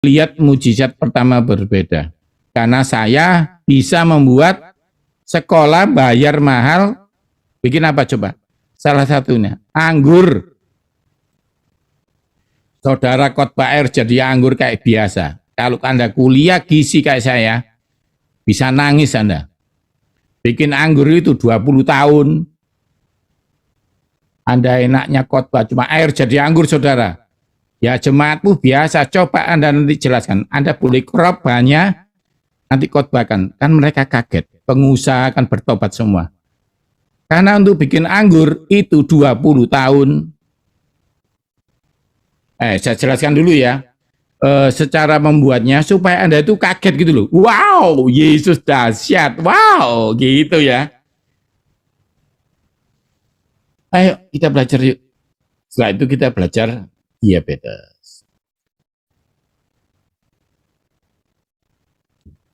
lihat mujizat pertama berbeda. Karena saya bisa membuat sekolah bayar mahal, bikin apa coba? Salah satunya, anggur. Saudara khotbah air jadi anggur kayak biasa. Kalau Anda kuliah gizi kayak saya, bisa nangis Anda. Bikin anggur itu 20 tahun. Anda enaknya khotbah, cuma air jadi anggur saudara. Ya jemaatmu biasa, coba Anda nanti jelaskan. Anda boleh crop banyak, nanti khotbahkan. Kan mereka kaget, pengusaha akan bertobat semua. Karena untuk bikin anggur itu 20 tahun. Saya jelaskan dulu ya. Secara membuatnya supaya Anda itu kaget gitu loh. Wow, Yesus dahsyat. Wow, gitu ya. Ayo kita belajar yuk. Setelah itu kita belajar diabetes.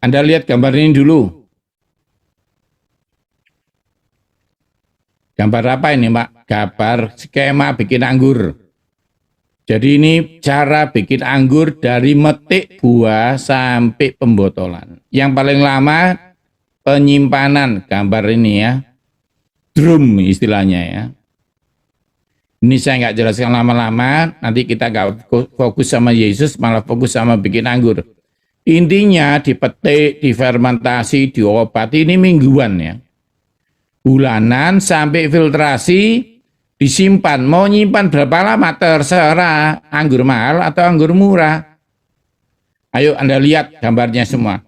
Anda lihat gambar ini dulu. Gambar apa ini, Pak? Gambar skema bikin anggur. Jadi ini cara bikin anggur dari metik buah sampai pembotolan. Yang paling lama penyimpanan, gambar ini ya. Drum istilahnya ya. Ini saya nggak jelaskan lama-lama, nanti kita nggak fokus sama Yesus, malah fokus sama bikin anggur. Intinya dipetik, difermentasi, diobati, ini mingguan ya. Bulanan sampai filtrasi, disimpan. Mau nyimpan berapa lama terserah, anggur mahal atau anggur murah. Ayo Anda lihat gambarnya semua.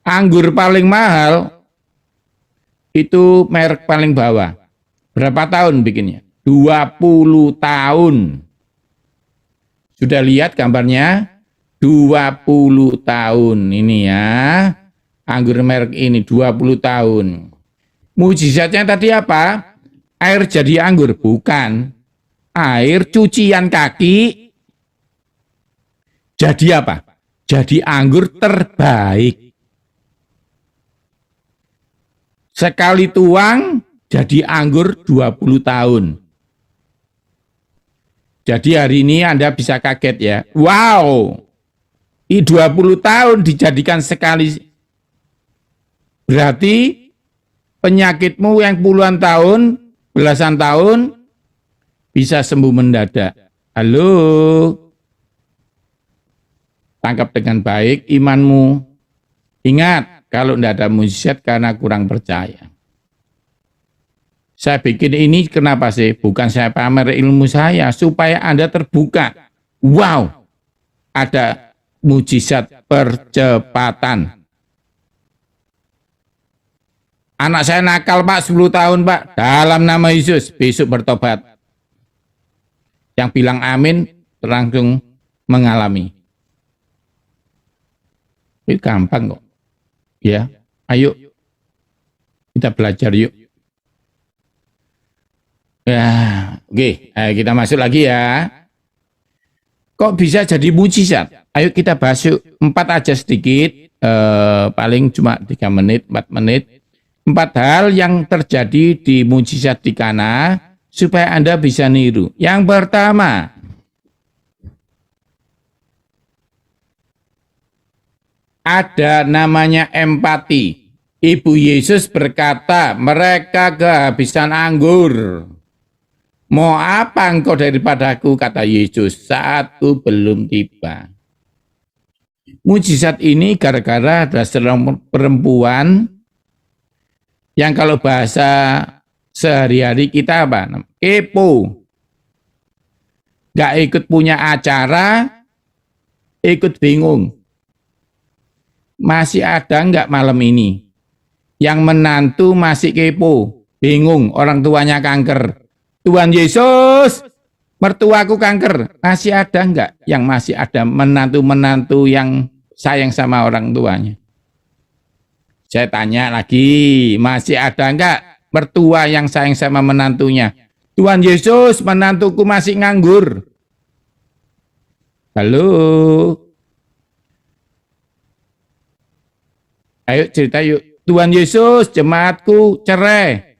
Anggur paling mahal itu merek paling bawah. Berapa tahun bikinnya? 20 tahun. Sudah lihat gambarnya? 20 tahun ini ya. Anggur merek ini 20 tahun. Mujizatnya tadi apa? Air jadi anggur, bukan. Air cucian kaki jadi apa? Jadi anggur terbaik. Sekali tuang jadi anggur 20 tahun. Jadi hari ini Anda bisa kaget ya. Wow, ini 20 tahun dijadikan sekali. Berarti penyakitmu yang puluhan tahun, belasan tahun, bisa sembuh mendadak. Halo? Tangkap dengan baik imanmu. Ingat, kalau tidak ada mujizat karena kurang percaya. Saya bikin ini kenapa sih? Bukan saya pamer ilmu saya, supaya Anda terbuka. Wow, ada mujizat percepatan. Anak saya nakal Pak, 10 tahun Pak, dalam nama Yesus, besok bertobat. Yang bilang amin, langsung mengalami. Itu gampang kok. Ya, ayo kita belajar yuk. Ya, oke, kita masuk lagi ya. Kok bisa jadi mujizat? Ayo kita bahas yuk. 4 aja sedikit, paling cuma 3 menit, 4 menit. 4 hal yang terjadi di mujizat di Kana supaya Anda bisa niru. Yang pertama, ada namanya empati. Ibu Yesus berkata, mereka kehabisan anggur. Mau apa engkau daripadaku, kata Yesus, saatku belum tiba. Mujizat ini gara-gara ada seorang perempuan yang kalau bahasa sehari-hari kita apa? Kepo. Gak ikut punya acara, ikut bingung. Masih ada nggak malam ini yang menantu masih kepo, bingung, orang tuanya kanker. Tuhan Yesus, mertuaku kanker. Masih ada nggak yang masih ada menantu-menantu yang sayang sama orang tuanya? Saya tanya lagi, masih ada nggak mertua yang sayang sama menantunya? Tuhan Yesus, menantuku masih nganggur. Halo? Ayo cerita yuk. Tuhan Yesus, jemaatku cerai.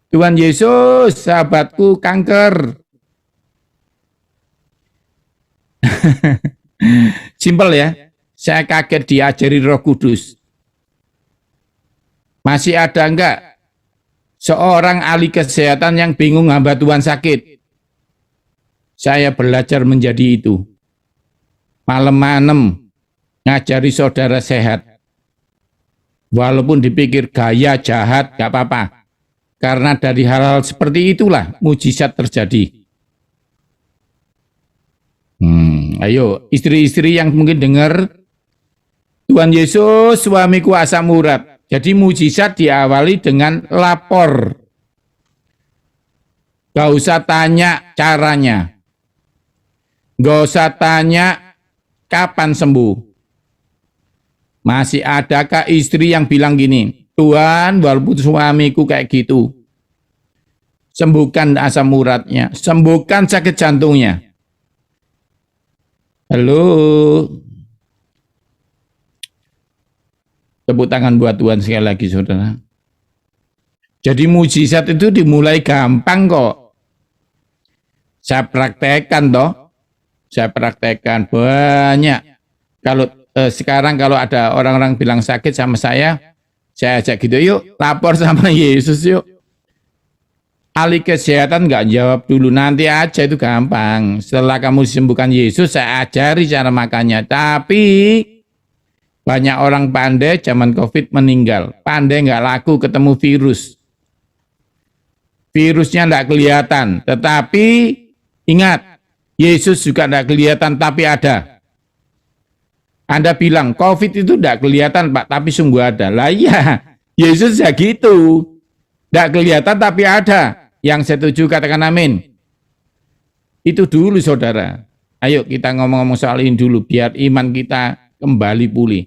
Tuhan Yesus, sahabatku kanker. Simpel ya. Saya kaget diajari Roh Kudus. Masih ada enggak seorang ahli kesehatan yang bingung hamba Tuhan sakit? Saya belajar menjadi itu. Malam-malam ngajari saudara sehat. Walaupun dipikir gaya jahat, gak apa-apa. Karena dari hal-hal seperti itulah mujizat terjadi. Ayo, istri-istri yang mungkin dengar, Tuhan Yesus suamiku asam urat. Jadi mujizat diawali dengan lapor. Gak usah tanya caranya. Gak usah tanya kapan sembuh. Masih adakah istri yang bilang gini, Tuhan walaupun suamiku kayak gitu, sembuhkan asam uratnya, sembuhkan sakit jantungnya. Halo. Tepuk tangan buat Tuhan sekali lagi saudara. Jadi mujizat itu dimulai gampang kok. Saya praktekkan toh. Saya praktekkan banyak. Kalau sekarang kalau ada orang-orang bilang sakit sama saya ajak gitu, yuk lapor sama Yesus yuk. Ahli kesehatan nggak jawab dulu, nanti aja itu gampang. Setelah kamu disembuhkan Yesus, saya ajari cara makannya. Tapi banyak orang pandai zaman COVID meninggal. Pandai nggak laku ketemu virus. Virusnya nggak kelihatan, tetapi ingat, Yesus juga nggak kelihatan tapi ada. Anda bilang, COVID itu tidak kelihatan Pak, tapi sungguh ada. Lah iya, Yesus ya gitu. Tidak kelihatan tapi ada. Yang setuju katakan amin. Itu dulu saudara. Ayo kita ngomong-ngomong soal ini dulu, biar iman kita kembali pulih.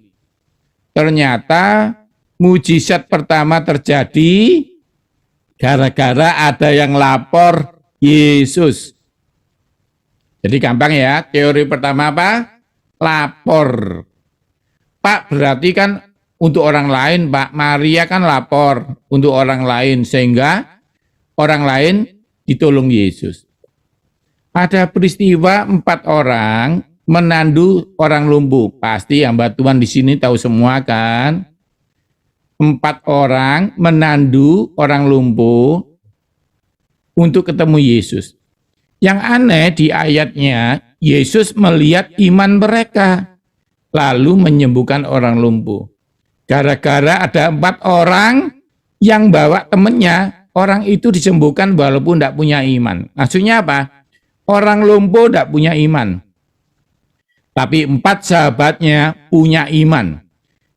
Ternyata mujizat pertama terjadi gara-gara ada yang lapor Yesus. Jadi gampang ya, teori pertama apa? Lapor. Pak berarti kan untuk orang lain, Pak. Maria kan lapor untuk orang lain sehingga orang lain ditolong Yesus. Ada peristiwa 4 orang menandu orang lumpuh. Pasti hamba Tuhan di sini tahu semua kan? 4 orang menandu orang lumpuh untuk ketemu Yesus. Yang aneh di ayatnya, Yesus melihat iman mereka, lalu menyembuhkan orang lumpuh. Gara-gara ada 4 orang yang bawa temennya, orang itu disembuhkan walaupun tidak punya iman. Maksudnya apa? Orang lumpuh tidak punya iman. Tapi 4 sahabatnya punya iman.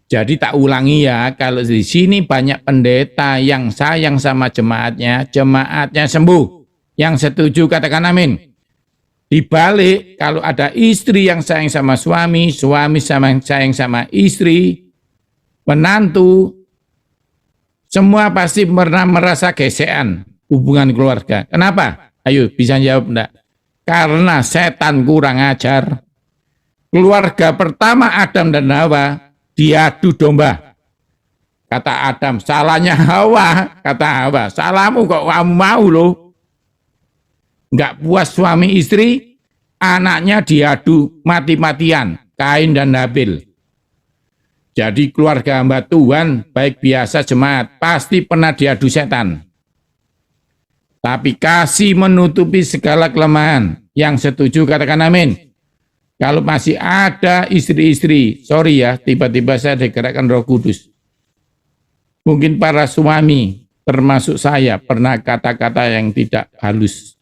Jadi tak ulangi ya, kalau di sini banyak pendeta yang sayang sama jemaatnya sembuh. Yang setuju katakan amin. Dibalik, kalau ada istri yang sayang sama suami, suami sayang sama istri, menantu, semua pasti pernah merasa gesekan hubungan keluarga. Kenapa? Ayo bisa jawab enggak? Karena setan kurang ajar. Keluarga pertama Adam dan Hawa diadu domba. Kata Adam, salahnya Hawa. Kata Hawa, salahmu kok kamu mau loh. Enggak puas suami istri, anaknya diadu mati-matian, Kain dan Habil. Jadi keluarga hamba Tuhan, baik biasa jemaat, pasti pernah diadu setan. Tapi kasih menutupi segala kelemahan. Yang setuju katakan amin. Kalau masih ada istri-istri, sorry ya, tiba-tiba saya digerakkan Roh Kudus. Mungkin para suami, termasuk saya, pernah kata-kata yang tidak halus.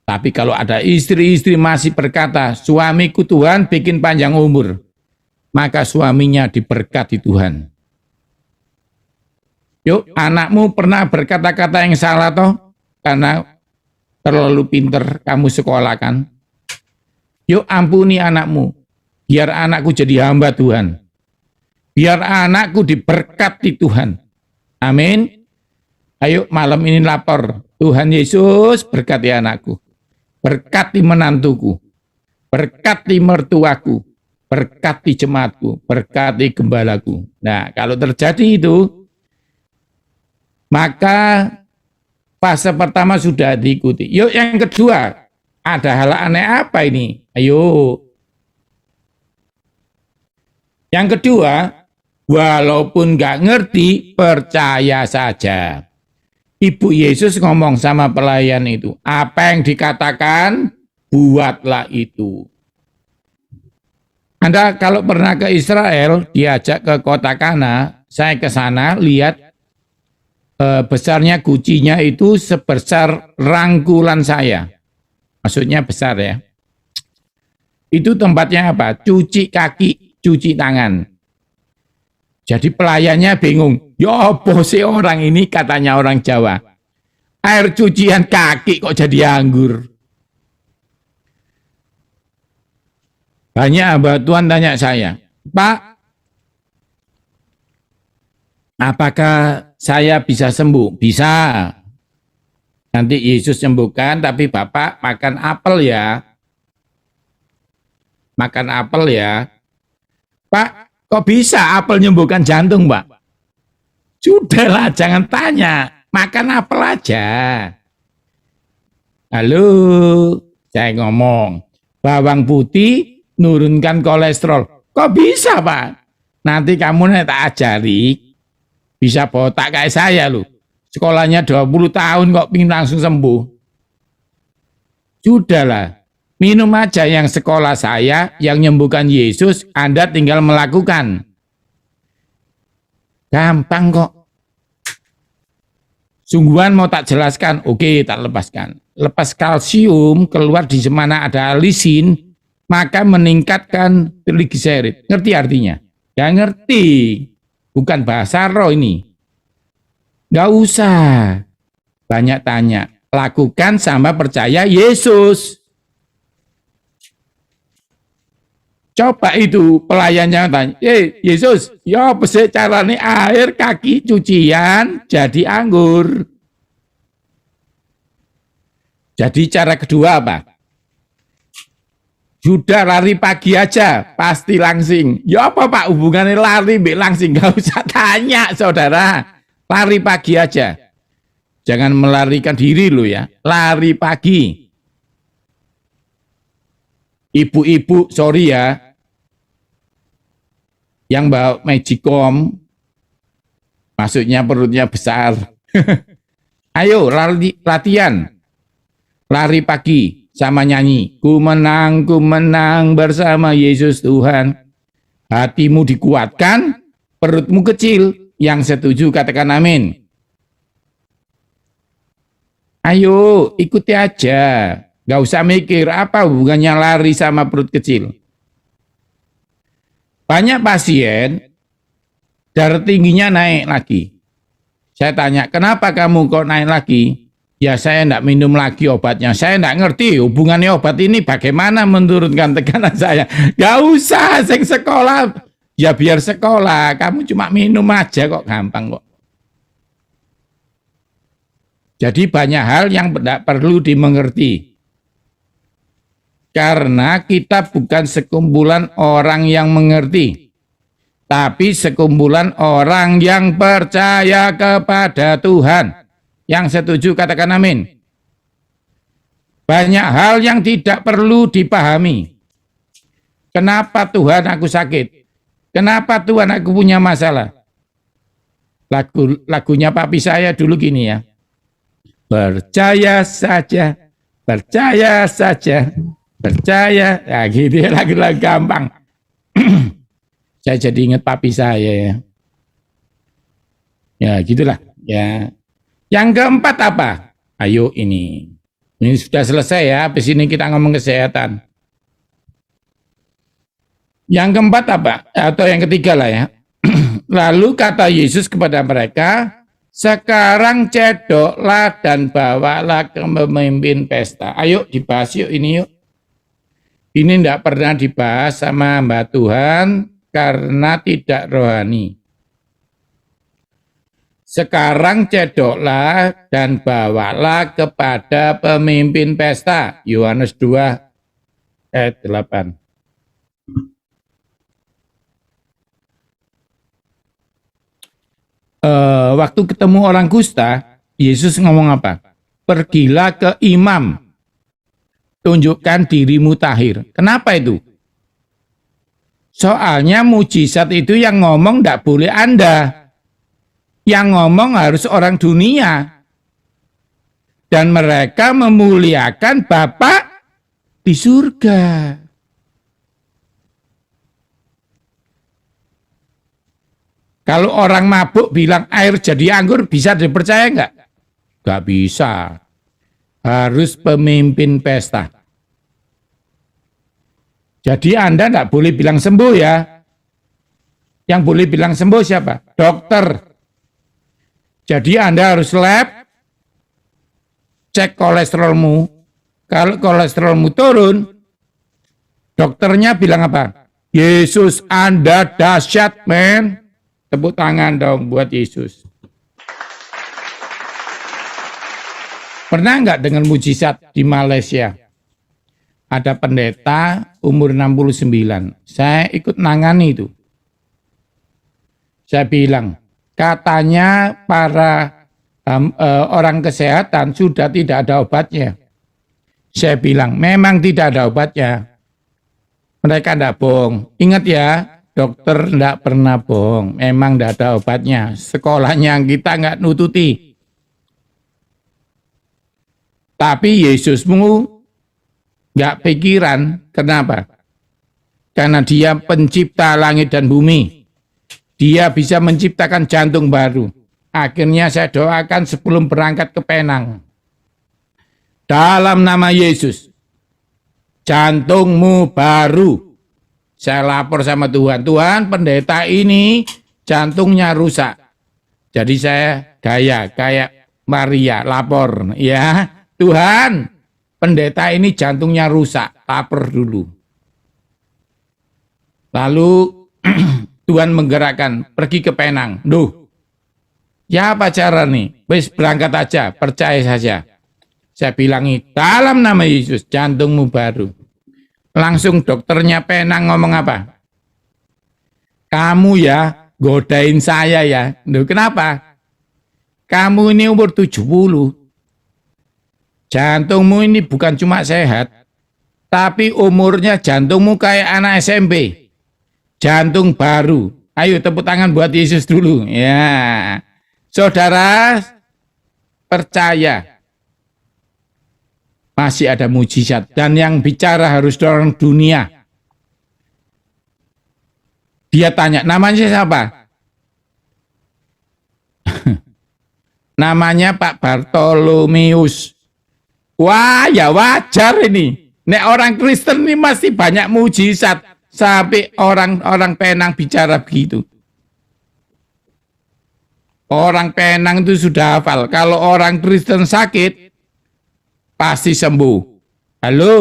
Tapi kalau ada istri-istri masih berkata, suamiku Tuhan bikin panjang umur, maka suaminya diberkati Tuhan. Yuk, anakmu pernah berkata-kata yang salah toh? Karena terlalu pinter kamu sekolahkan. Yuk ampuni anakmu, biar anakku jadi hamba Tuhan. Biar anakku diberkati Tuhan. Amin. Ayo malam ini lapor, Tuhan Yesus berkati anakku. Berkati menantuku, berkati mertuaku, berkati jemaatku, berkati gembalaku. Nah, kalau terjadi itu, maka fase pertama sudah diikuti. Yuk yang kedua, Ada hal aneh apa ini? Ayo. Yang kedua, walaupun nggak ngerti, percaya saja. Ibu Yesus ngomong sama pelayan itu, apa yang dikatakan, buatlah itu. Anda kalau pernah ke Israel, diajak ke kota Kana, saya ke sana lihat besarnya gucinya itu sebesar rangkulan saya. Maksudnya besar ya. Itu tempatnya apa? Cuci kaki, cuci tangan. Jadi pelayannya bingung. Ya apa sih orang ini, katanya orang Jawa. Air cucian kaki kok jadi anggur. Banyak hamba Tuhan tanya saya, Pak, apakah saya bisa sembuh? Bisa. Nanti Yesus sembuhkan, tapi Bapak makan apel ya. Makan apel ya. Pak, kok bisa apel menyembuhkan jantung, Pak? Sudahlah, jangan tanya. Makan apel aja. Halo, saya ngomong. Bawang putih nurunkan kolesterol. Kok bisa, Pak? Nanti kamu tak ajari. Bisa botak kayak saya loh. Sekolahnya 20 tahun kok pingin langsung sembuh. Sudahlah, minum aja yang sekolah saya, yang menyembuhkan Yesus, Anda tinggal melakukan. Gampang kok. Sungguhan mau tak jelaskan, oke tak lepaskan. Lepas kalsium, keluar di mana ada lisin, maka meningkatkan trigliserid. Ngerti artinya? Gak ngerti. Bukan bahasa roh ini. Gak usah banyak tanya. Lakukan sama percaya Yesus. Coba itu pelayannya tanya, Yesus, ya apa sih caranya air kaki cucian jadi anggur? Jadi cara kedua apa? Sudah lari pagi aja, pasti langsing. Ya apa Pak hubungannya lari mbek langsing? Gak usah tanya saudara. Lari pagi aja. Jangan melarikan diri lo ya. Lari pagi. Ibu-ibu, sorry ya. Yang bawa magicom, maksudnya perutnya besar. Ayo latihan. Lari pagi sama nyanyi. Ku menang bersama Yesus Tuhan. Hatimu dikuatkan, perutmu kecil. Yang setuju katakan amin. Ayo ikuti aja. Gak usah mikir apa hubungannya lari sama perut kecil. Banyak pasien darah tingginya naik lagi. Saya tanya, kenapa kamu kok naik lagi? Ya saya enggak minum lagi obatnya. Saya enggak ngerti hubungannya obat ini bagaimana menurunkan tekanan saya. Gak usah, sing sekolah. Ya biar sekolah, kamu cuma minum aja kok gampang kok. Jadi banyak hal yang tidak perlu dimengerti. Karena kita bukan sekumpulan orang yang mengerti, tapi sekumpulan orang yang percaya kepada Tuhan. Yang setuju katakan amin. Banyak hal yang tidak perlu dipahami. Kenapa Tuhan aku sakit? Kenapa Tuhan aku punya masalah? Lagunya papi saya dulu gini ya. Percaya saja, percaya saja. Percaya, ya gitu ya, lagu-lagu gampang. Saya jadi ingat papi saya ya. Ya gitulah ya. Yang keempat apa? Ayo ini sudah selesai ya, habis ini kita ngomong kesehatan. Yang keempat apa? Atau yang ketiga lah ya. Lalu kata Yesus kepada mereka, sekarang cedoklah dan bawalah ke pemimpin pesta. Ayo dibahas yuk ini yuk. Ini tidak pernah dibahas sama Mbak Tuhan karena tidak rohani. Sekarang cedoklah dan bawalah kepada pemimpin pesta. Yohanes 2 ayat 8. Waktu ketemu orang kusta, Yesus ngomong apa? Pergilah ke imam. tunjukkan dirimu tahir. Kenapa itu? Soalnya mujizat itu yang ngomong tidak boleh Anda. Yang ngomong harus orang dunia. Dan mereka memuliakan Bapa di surga. Kalau orang mabuk bilang air jadi anggur, bisa dipercaya enggak? Enggak bisa. Harus pemimpin pesta. Jadi Anda enggak boleh bilang sembuh ya. Yang boleh bilang sembuh siapa? Dokter. Jadi Anda harus lab, cek kolesterolmu. Kalau kolesterolmu turun, dokternya bilang apa? Yesus, Anda dahsyat, men. Tepuk tangan dong buat Yesus. Pernah nggak dengan mujizat di Malaysia? Ada pendeta umur 69. Saya ikut nangani itu. Saya bilang, katanya para orang kesehatan sudah tidak ada obatnya. Saya bilang, memang tidak ada obatnya. Mereka tidak bohong. Ingat ya, dokter tidak pernah bohong, memang tidak ada obatnya. Sekolahnya kita nggak nututi. Tapi Yesusmu nggak pikiran, kenapa? Karena dia pencipta langit dan bumi. Dia bisa menciptakan jantung baru. Akhirnya saya doakan sebelum berangkat ke Penang. Dalam nama Yesus, jantungmu baru. Saya lapor sama Tuhan, Tuhan pendeta ini jantungnya rusak. Jadi saya gaya kayak Maria lapor, ya Tuhan pendeta ini jantungnya rusak, lapor dulu. Lalu Tuhan menggerakkan pergi ke Penang. Duh, ya apa cara nih? Wis berangkat aja, percaya saja. Saya bilangi dalam nama Yesus jantungmu baru. Langsung dokternya Penang ngomong apa? Kamu ya godain saya ya. Duh, kenapa? Kamu ini umur 70. Jantungmu ini bukan cuma sehat, tapi umurnya jantungmu kayak anak SMP. Jantung baru. Ayo tepuk tangan buat Yesus dulu. Ya. Saudara percaya. Masih ada mujizat. Dan yang bicara harus orang dunia. Dia tanya, namanya siapa? Namanya Pak Bartolomeus. Wah, ya wajar ini. Nek orang Kristen ini masih banyak mujizat. Sampai orang Penang bicara begitu. Orang Penang itu sudah hafal. Kalau orang Kristen sakit, pasti sembuh. Halo?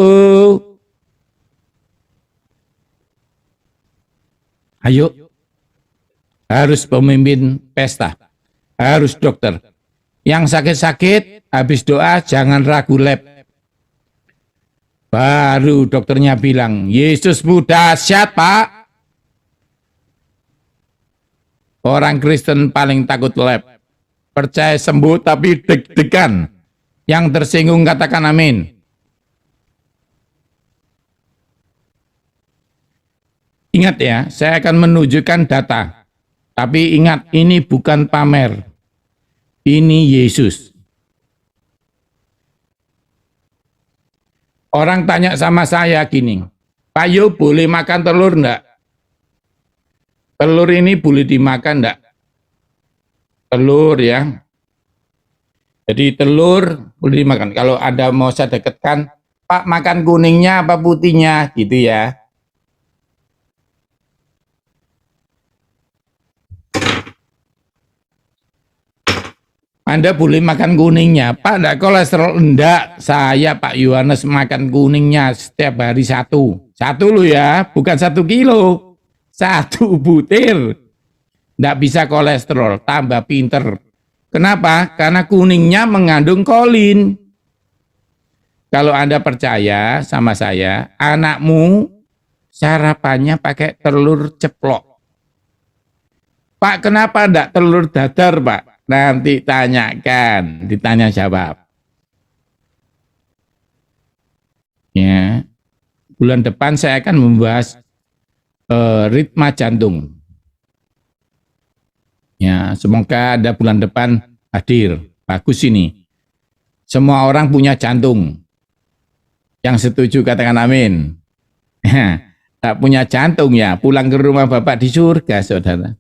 Ayo. Harus pemimpin pesta. Harus dokter. Yang sakit-sakit, habis doa jangan ragu lab. Baru dokternya bilang, Yesusmu dahsyat, Pak. Orang Kristen paling takut lab. Percaya sembuh tapi deg-degan. Yang tersinggung katakan amin. Ingat ya, saya akan menunjukkan data. Tapi ingat, ini bukan pamer. Ini Yesus. Orang tanya sama saya gini, Pak Yo boleh makan telur enggak? Telur ini boleh dimakan enggak? Telur ya. Jadi telur boleh dimakan. Kalau Anda mau saya dekatkan, Pak makan kuningnya apa putihnya gitu ya. Anda boleh makan kuningnya. Pak, enggak kolesterol? Enggak. Saya Pak Yohanes makan kuningnya setiap hari satu. Satu loh ya, bukan 1 kilo. 1 butir. Enggak bisa kolesterol, tambah pinter. Kenapa? Karena kuningnya mengandung kolin. Kalau Anda percaya sama saya, anakmu sarapannya pakai telur ceplok. Pak, kenapa enggak telur dadar, Pak? Nanti tanyakan, ditanya jawab. Ya, bulan depan saya akan membahas ritma jantung. Ya, semoga ada bulan depan hadir. Bagus ini. Semua orang punya jantung. Yang setuju katakan amin. Tak punya jantung ya, pulang ke rumah Bapak di surga, saudara.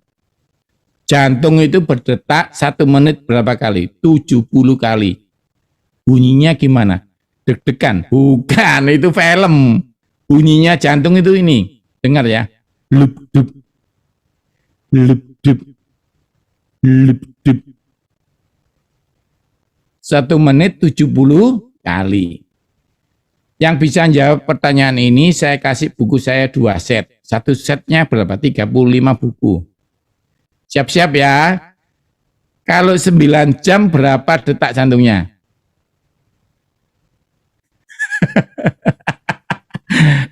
Jantung itu berdetak 1 menit berapa kali? 70 kali. Bunyinya gimana? Deg-degan? Bukan, itu film. Bunyinya jantung itu ini. Dengar ya. Lup, dup, lup, dup, lup, dup. 1 menit 70 kali. Yang bisa jawab pertanyaan ini, saya kasih buku saya 2 set. Satu setnya berapa? 35 buku. Siap-siap ya. Kalau 9 jam berapa detak jantungnya?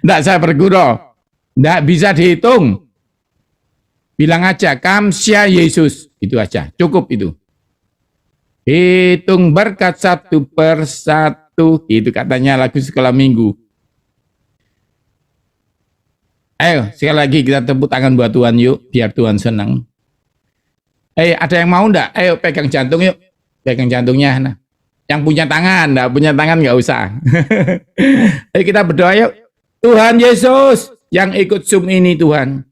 Enggak, saya berguru. Enggak bisa dihitung. Bilang aja, Kamsya Yesus. Itu aja, cukup itu. Hitung berkat satu persatu. Itu katanya lagu sekolah minggu. Ayo, sekali lagi kita tepuk tangan buat Tuhan yuk, biar Tuhan senang. Ada yang mau enggak? Ayo pegang jantung yuk. Pegang jantungnya. Nah, yang punya tangan, enggak punya tangan enggak usah. Ayo kita berdoa yuk. Tuhan Yesus, yang ikut Zoom ini Tuhan.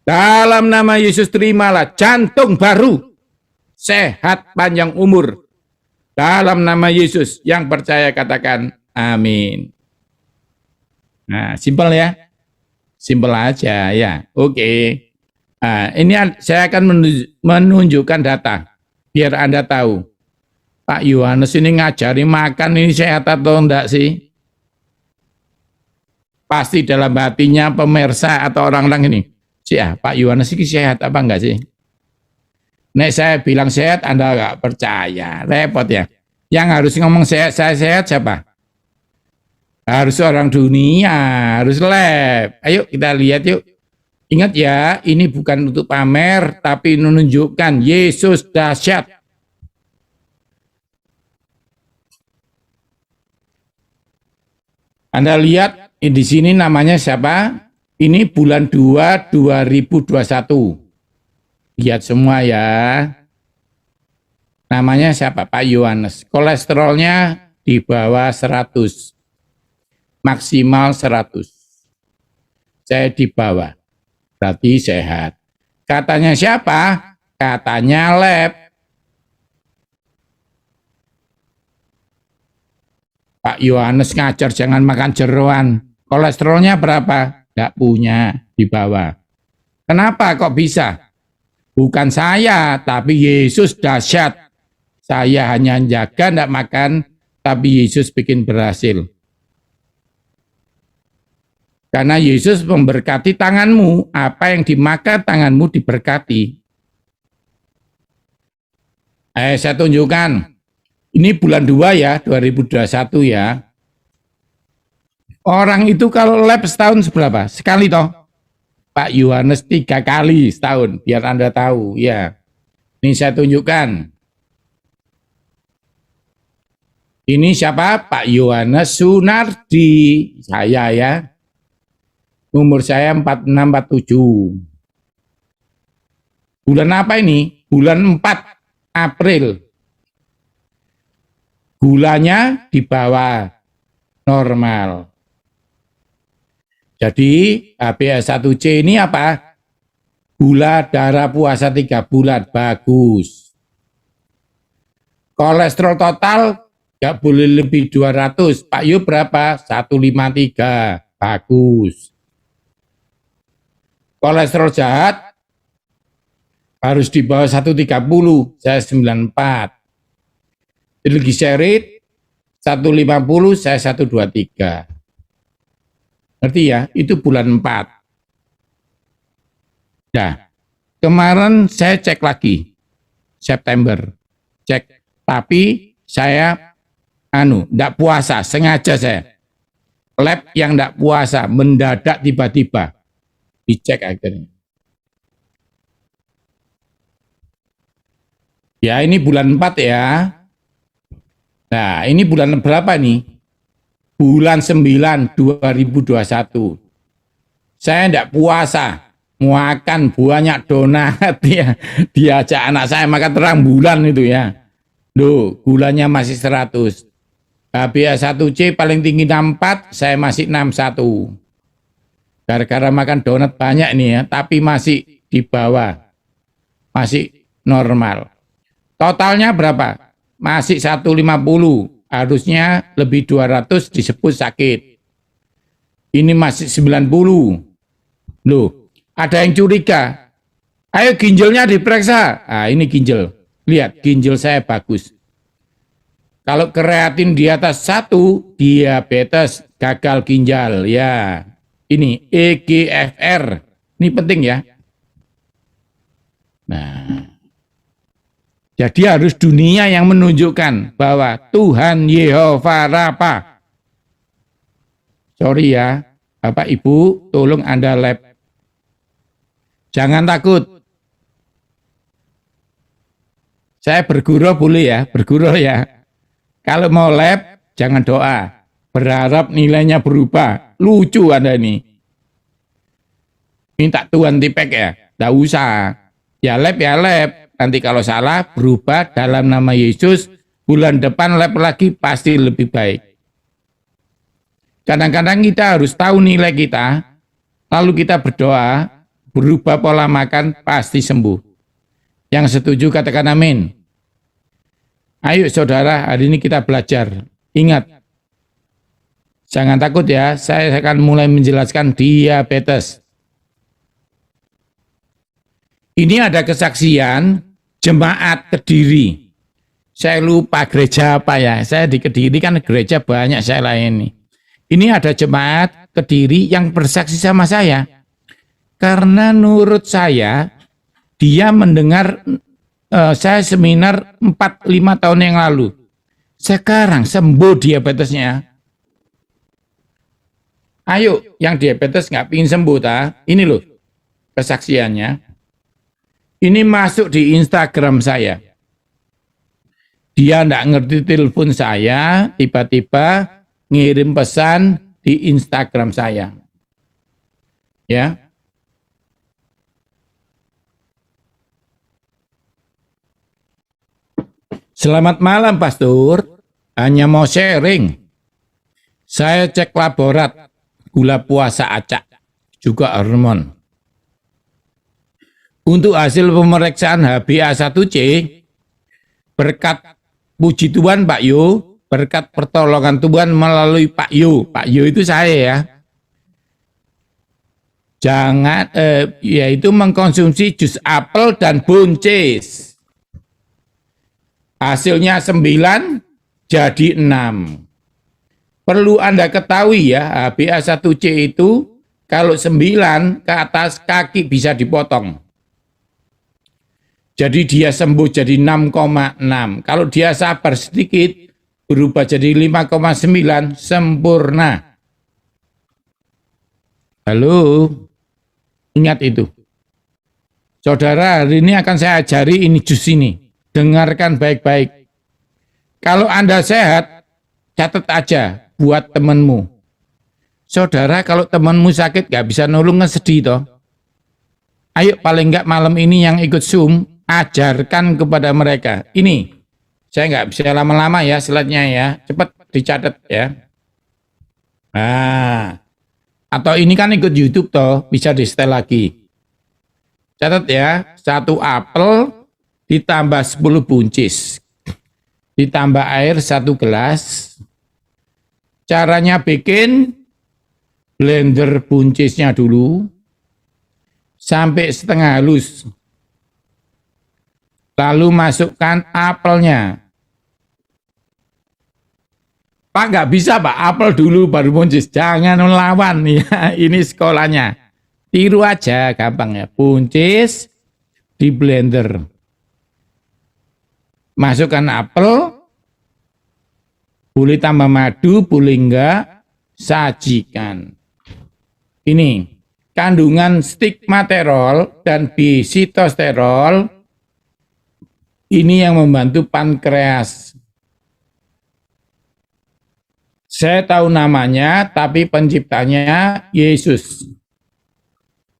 Dalam nama Yesus terimalah jantung baru. Sehat panjang umur. Dalam nama Yesus, yang percaya katakan amin. Nah, simpel ya. Simpel aja ya. Oke. Nah, ini saya akan menunjukkan data biar Anda tahu. Pak Yohanes ini ngajari makan ini sehat atau enggak sih? Pasti dalam hatinya pemirsa atau orang-orang ini. Pak Yohanes ini sehat apa enggak sih? Nek saya bilang sehat, Anda enggak percaya. Repot ya. Yang harus ngomong sehat, saya sehat siapa? Harus orang dunia, harus lab. Ayo kita lihat yuk. Ingat ya, ini bukan untuk pamer, tapi menunjukkan Yesus dahsyat. Anda lihat di sini namanya siapa? Ini bulan 2 2021. Lihat semua ya. Namanya siapa? Pak Yohanes. Kolesterolnya di bawah 100. Maksimal 100. Saya di bawah. Berarti sehat. Katanya siapa? Katanya lab. Pak Yohanes ngajar jangan makan jeroan. Kolesterolnya berapa? Enggak punya, di bawah. Kenapa kok bisa? Bukan saya, tapi Yesus dahsyat. Saya hanya jaga enggak makan, tapi Yesus bikin berhasil. Karena Yesus memberkati tanganmu, apa yang dimakan tanganmu diberkati. Saya tunjukkan. Ini bulan 2 ya, 2021 ya. Orang itu kalau lab setahun seberapa? Sekali toh. Pak Yohanes 3 kali setahun, biar Anda tahu ya. Ini saya tunjukkan. Ini siapa? Pak Yohanes Sunardi. Saya ya. Umur saya 46-47. Bulan apa ini? Bulan 4 April. Gulanya di bawah normal. Jadi HbA1c ini apa? Gula darah puasa 3 bulan. Bagus. Kolesterol total nggak boleh lebih 200. Pak Yu berapa? 153. Bagus. Kolesterol jahat harus di bawah 130, saya 94. Trigliserid 150, saya 123. Ngerti ya? Itu bulan 4. Nah, kemarin saya cek lagi, September. Cek, tapi saya enggak puasa, sengaja saya. Lab yang enggak puasa, mendadak tiba-tiba. Dicek akhirnya. Ya ini bulan 4 ya. Nah ini bulan berapa nih? bulan 9 2021. Saya tidak puasa, makan banyak donat ya. Diajak anak saya makan terang bulan itu ya. Loh, gulanya masih 100. HbA1c paling tinggi 64, saya masih 61. Gara-gara makan donat banyak nih ya, tapi masih di bawah. Masih normal. Totalnya berapa? Masih 150. Harusnya lebih 200 disebut sakit. Ini masih 90. Loh, ada yang curiga. Ayo ginjalnya diperiksa. Ah, ini ginjal. Lihat, ginjal saya bagus. Kalau kreatin di atas 1, diabetes, gagal ginjal. Ya, ini EGFR. Ini penting ya. Nah, jadi harus dunia yang menunjukkan bahwa Tuhan Yehova Rafa. Sorry ya, Bapak Ibu, tolong Anda lab. Jangan takut. Saya bergurau boleh ya, bergurau ya. Kalau mau lab, jangan doa. Berharap nilainya berubah. Lucu Anda ini. Minta Tuhan tipek ya, tidak usah. Ya lab, nanti kalau salah berubah dalam nama Yesus, bulan depan lab lagi pasti lebih baik. Kadang-kadang kita harus tahu nilai kita, lalu kita berdoa, berubah pola makan, pasti sembuh. Yang setuju katakan amin. Ayo saudara, hari ini kita belajar. Ingat, jangan takut ya, saya akan mulai menjelaskan diabetes. Ini ada kesaksian jemaat Kediri. Saya lupa gereja apa ya. Saya di Kediri kan gereja banyak saya layani. Ini ada jemaat Kediri yang bersaksi sama saya. Karena menurut saya, dia mendengar saya seminar 4-5 tahun yang lalu. Sekarang sembuh diabetesnya. Ayo, yang diabetes nggak pingin sembuh, ini loh kesaksiannya. Ini masuk di Instagram saya. Dia nggak ngerti telepon saya, tiba-tiba ngirim pesan di Instagram saya. Ya. Selamat malam, Pastor. Hanya mau sharing. Saya cek laborat, gula puasa acak, juga hormon. Untuk hasil pemeriksaan HbA1c, berkat puji Tuhan Pak Yo, berkat pertolongan Tuhan melalui Pak Yo itu saya ya. Jangan, yaitu mengkonsumsi jus apel dan buncis. Hasilnya 9 jadi 6. Perlu Anda ketahui ya, HbA1c itu kalau 9 ke atas kaki bisa dipotong. Jadi dia sembuh jadi 6,6. Kalau dia sabar sedikit, berubah jadi 5,9, sempurna. Halo, ingat itu. Saudara, hari ini akan saya ajari ini jus ini. Dengarkan baik-baik. Kalau Anda sehat, catat aja buat temanmu. Saudara, kalau temanmu sakit gak bisa nolong, sedih toh. Ayo paling enggak malam ini yang ikut Zoom, ajarkan kepada mereka. Ini, saya nggak bisa lama-lama ya slide-nya ya, cepat dicatat ya. Nah, atau ini kan ikut YouTube toh, bisa di-setel lagi. Catat ya, 1 apel ditambah 10 buncis, ditambah air 1 gelas. Caranya bikin, blender buncisnya dulu, sampai setengah halus. Lalu masukkan apelnya. Pak nggak bisa Pak, apel dulu baru buncis. Jangan melawan ya, ini sekolahnya. Tiru aja gampang ya. Buncis di blender. Masukkan apel, boleh tambah madu, boleh enggak, sajikan. Ini kandungan stigmaterol dan bisitosterol. Ini yang membantu pankreas. Saya tahu namanya, tapi penciptanya Yesus.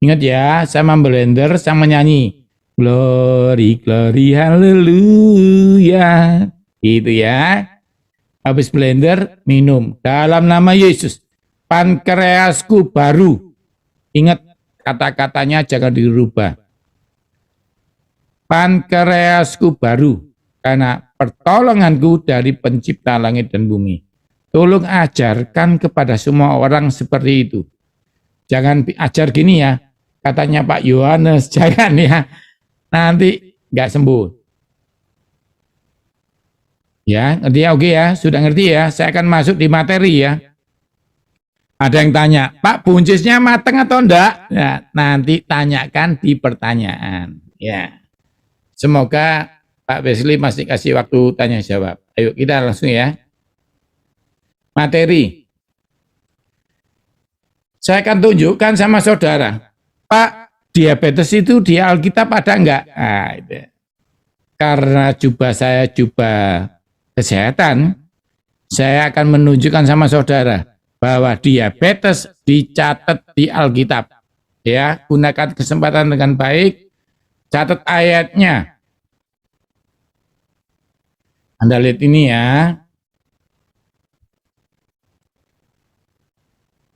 Ingat ya, sama blender, sama nyanyi. Glory, glory, haleluya. Gitu ya. Habis blender, minum. Dalam nama Yesus. Pankreasku baru. Ingat kata-katanya jangan dirubah. Pankreasku baru. Karena pertolonganku dari pencipta langit dan bumi. Tolong ajarkan kepada semua orang seperti itu. Jangan ajar gini ya, katanya Pak Yohanes, jangan ya, nanti nggak sembuh. Ya, ngerti ya, oke ya, sudah ngerti ya, saya akan masuk di materi ya. Ada yang tanya, Pak buncisnya mateng atau enggak? Ya, nanti tanyakan di pertanyaan. Ya, semoga Pak Wesley masih kasih waktu tanya jawab. Ayo kita langsung ya. Materi. Saya akan tunjukkan sama saudara. Pak, diabetes itu di Alkitab ada enggak? Nah, itu. Karena jubah saya jubah kesehatan, saya akan menunjukkan sama saudara bahwa diabetes dicatat di Alkitab. Ya, gunakan kesempatan dengan baik, catat ayatnya. Anda lihat ini ya.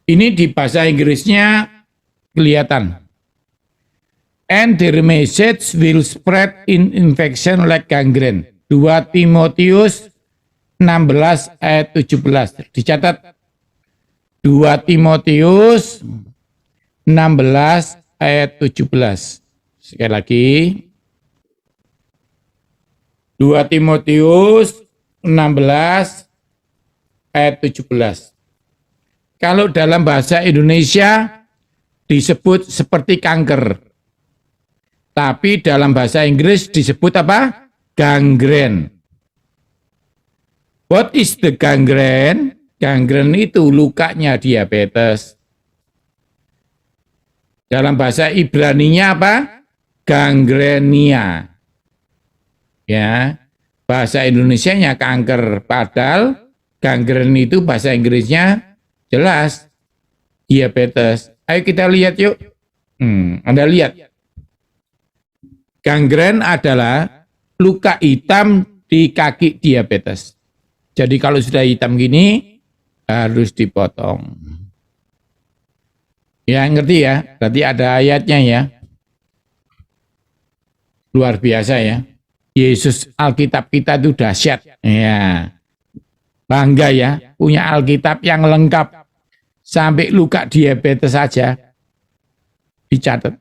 Ini di bahasa Inggrisnya kelihatan. And their message will spread in infection like gangrene. 2 Timotius 16 ayat 17. Dicatat 2 Timotius 16 ayat 17. Sekali lagi. 2 Timotius 16 ayat 17. Kalau dalam bahasa Indonesia disebut seperti kanker. Tapi dalam bahasa Inggris disebut apa? Gangrene. What is the gangrene? Gangrene itu lukanya diabetes. Dalam bahasa Ibraninya apa? Gangrenia. Ya, bahasa Indonesianya kanker. Padahal gangrene itu bahasa Inggrisnya jelas diabetes. Ayo kita lihat yuk. Anda lihat. Gangren adalah luka hitam di kaki diabetes. Jadi kalau sudah hitam gini harus dipotong. Ya ngerti ya? Berarti ada ayatnya ya. Luar biasa ya. Yesus Alkitab kita itu dahsyat. Ya. Bangga ya, punya Alkitab yang lengkap. Sampai luka diabetes saja dicatat.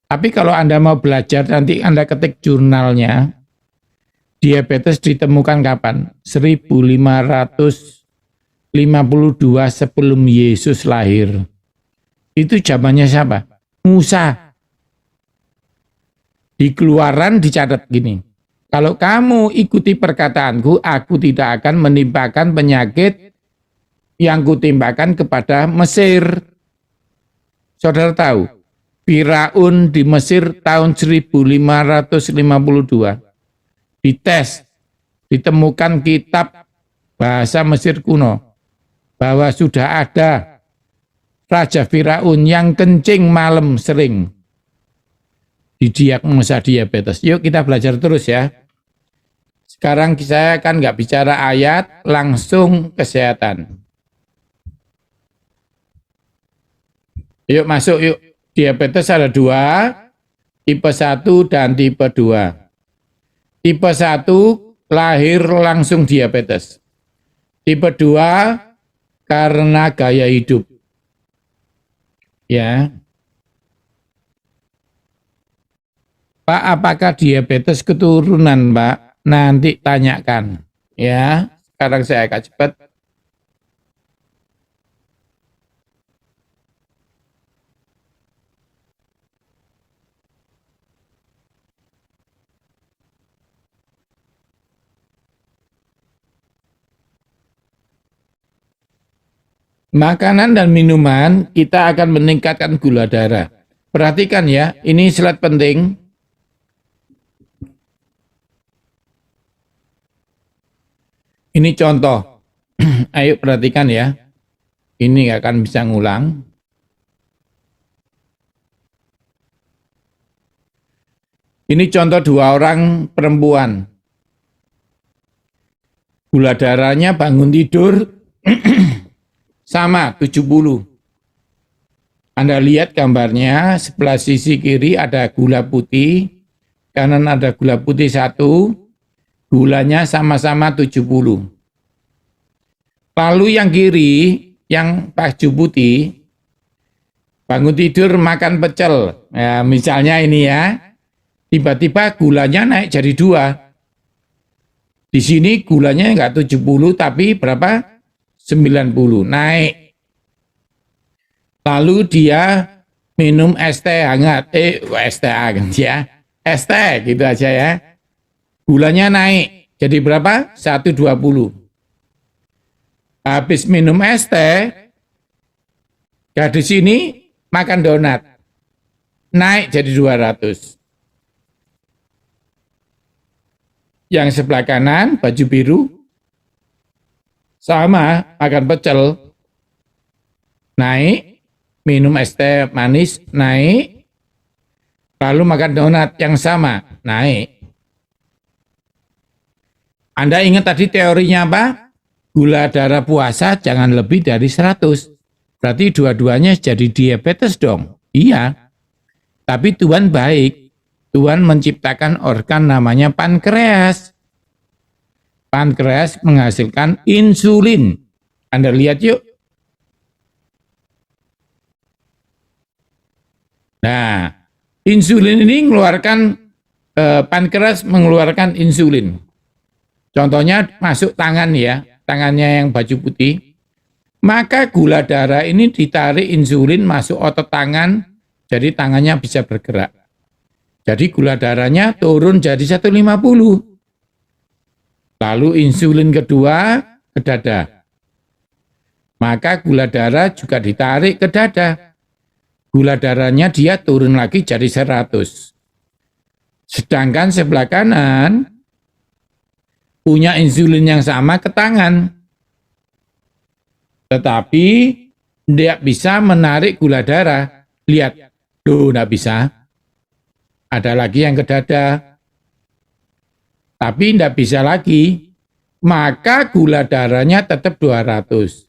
Tapi kalau Anda mau belajar, nanti Anda ketik jurnalnya, diabetes ditemukan kapan? 1552 sebelum Yesus lahir. Itu zamannya siapa? Musa. Di Keluaran dicatat gini, kalau kamu ikuti perkataanku, aku tidak akan menimpakan penyakit yang kutimbakan kepada Mesir. Saudara tahu, Firaun di Mesir tahun 1552 dites, ditemukan kitab bahasa Mesir kuno bahwa sudah ada Raja Firaun yang kencing malam sering, didiagnosa diabetes. Yuk kita belajar terus ya. Sekarang saya kan nggak bicara ayat, langsung kesehatan. Yuk masuk yuk. Diabetes ada 2, tipe 1 dan tipe 2. Tipe 1 lahir langsung diabetes. Tipe 2 karena gaya hidup. Ya. Pak, apakah diabetes keturunan, Pak? Nanti tanyakan. Ya, sekarang saya akan cepat. Makanan dan minuman kita akan meningkatkan gula darah. Perhatikan ya, ini slide penting. Ini contoh, Ayo perhatikan ya, ini nggak akan bisa ngulang. Ini contoh 2 orang perempuan. Gula darahnya bangun tidur sama 70. Anda lihat gambarnya, sebelah sisi kiri ada gula putih, kanan ada gula putih 1, gulanya sama-sama 70. Lalu yang kiri, yang baju putih, bangun tidur makan pecel. Ya, misalnya ini ya, tiba-tiba gulanya naik jadi 2. Di sini gulanya enggak 70 tapi berapa? 90, naik. Lalu dia minum es teh hangat, es teh hangat ya, es teh gitu aja ya. Gulanya naik, jadi berapa? 120. Habis minum es teh, gadis ini makan donat, naik jadi 200. Yang sebelah kanan, baju biru, sama, makan pecel, naik, minum es teh manis, naik, lalu makan donat yang sama, naik. Anda ingat tadi teorinya apa? Gula darah puasa jangan lebih dari 100. Berarti dua-duanya jadi diabetes dong. Iya. Tapi Tuhan baik. Tuhan menciptakan organ namanya pankreas. Pankreas menghasilkan insulin. Anda lihat yuk. Nah, insulin ini mengeluarkan, pankreas mengeluarkan insulin. Contohnya masuk tangan ya, tangannya yang baju putih. Maka gula darah ini ditarik insulin masuk otot tangan, jadi tangannya bisa bergerak. Jadi gula darahnya turun jadi 150. Lalu insulin kedua ke dada. Maka gula darah juga ditarik ke dada. Gula darahnya dia turun lagi jadi 100. Sedangkan sebelah kanan punya insulin yang sama ke tangan. Tetapi tidak bisa menarik gula darah. Lihat, loh tidak bisa. Ada lagi yang ke dada. Tapi tidak bisa lagi. Maka gula darahnya tetap 200.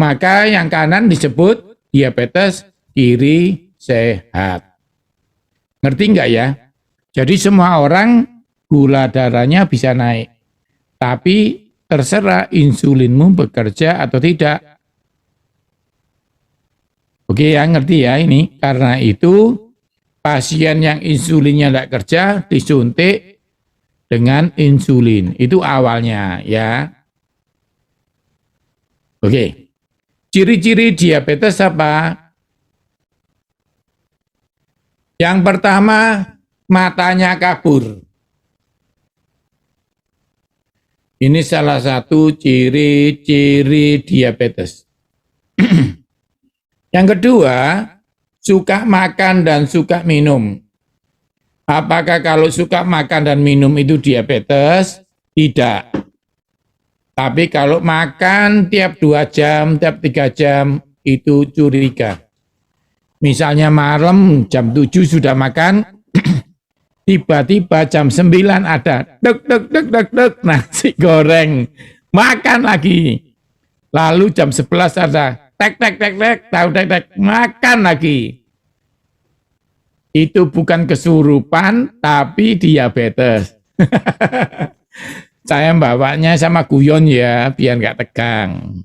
Maka yang kanan disebut diabetes kiri sehat. Ngerti nggak ya? Jadi semua orang gula darahnya bisa naik. Tapi terserah insulinmu bekerja atau tidak. Oke ya, ngerti ya ini. Karena itu pasien yang insulinnya tidak kerja disuntik dengan insulin. Itu awalnya ya. Oke. Ciri-ciri diabetes apa? Yang pertama, matanya kabur. Ini salah satu ciri-ciri diabetes. Yang kedua, suka makan dan suka minum. Apakah kalau suka makan dan minum itu diabetes? Tidak. Tapi kalau makan tiap 2 jam, tiap 3 jam, itu curiga. Misalnya malam jam 7 sudah makan, tiba-tiba jam 9 ada dek nasi goreng, makan lagi. Lalu jam 11 ada tahu makan lagi. Itu bukan kesurupan tapi diabetes. Saya bawanya sama guyon ya biar nggak tegang.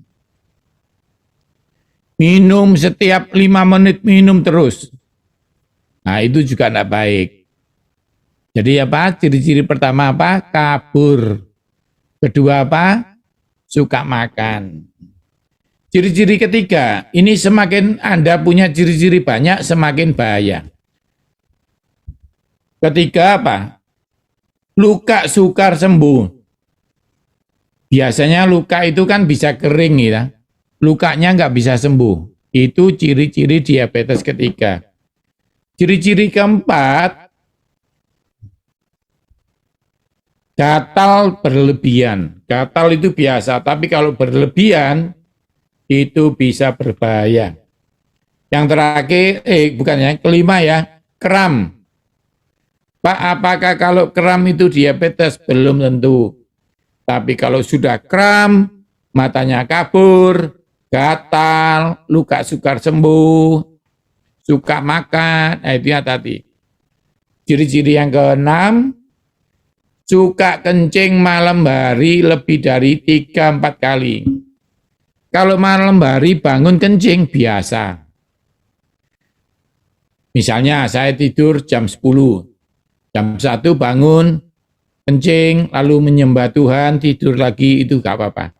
Minum setiap 5 menit, minum terus. Nah itu juga tidak baik. Jadi apa? Ciri-ciri pertama apa? Kabur. Kedua apa? Suka makan. Ciri-ciri ketiga, ini semakin Anda punya ciri-ciri banyak, semakin bahaya. Ketiga apa? Luka sukar sembuh. Biasanya luka itu kan bisa kering ya. Lukanya nggak bisa sembuh. Itu ciri-ciri diabetes ketiga. Ciri-ciri keempat, Gatal berlebihan. Gatal itu biasa, tapi kalau berlebihan itu bisa berbahaya. Yang terakhir, bukan ya, kelima ya, kram. Pak, apakah kalau kram itu diabetes? Belum tentu. Tapi kalau sudah kram, matanya kabur, gatal, luka sukar sembuh, suka makan, itu ya tadi. Ciri-ciri yang keenam, suka kencing malam hari lebih dari 3-4 kali. Kalau malam hari bangun kencing biasa. Misalnya saya tidur jam 10, jam 1 bangun, kencing, lalu menyembah Tuhan, tidur lagi, itu gak apa-apa.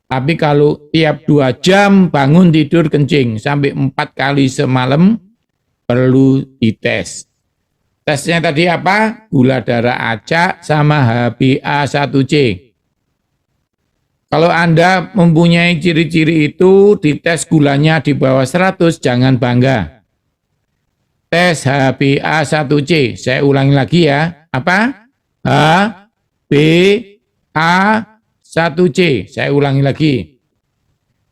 Tapi kalau tiap 2 jam bangun tidur kencing, sampai 4 kali semalam, perlu dites. Tesnya tadi apa? Gula darah acak sama HbA1c. Kalau Anda mempunyai ciri-ciri itu, dites gulanya di bawah 100, jangan bangga. Tes HbA1c, saya ulangi lagi ya. Apa? HbA1c, saya ulangi lagi.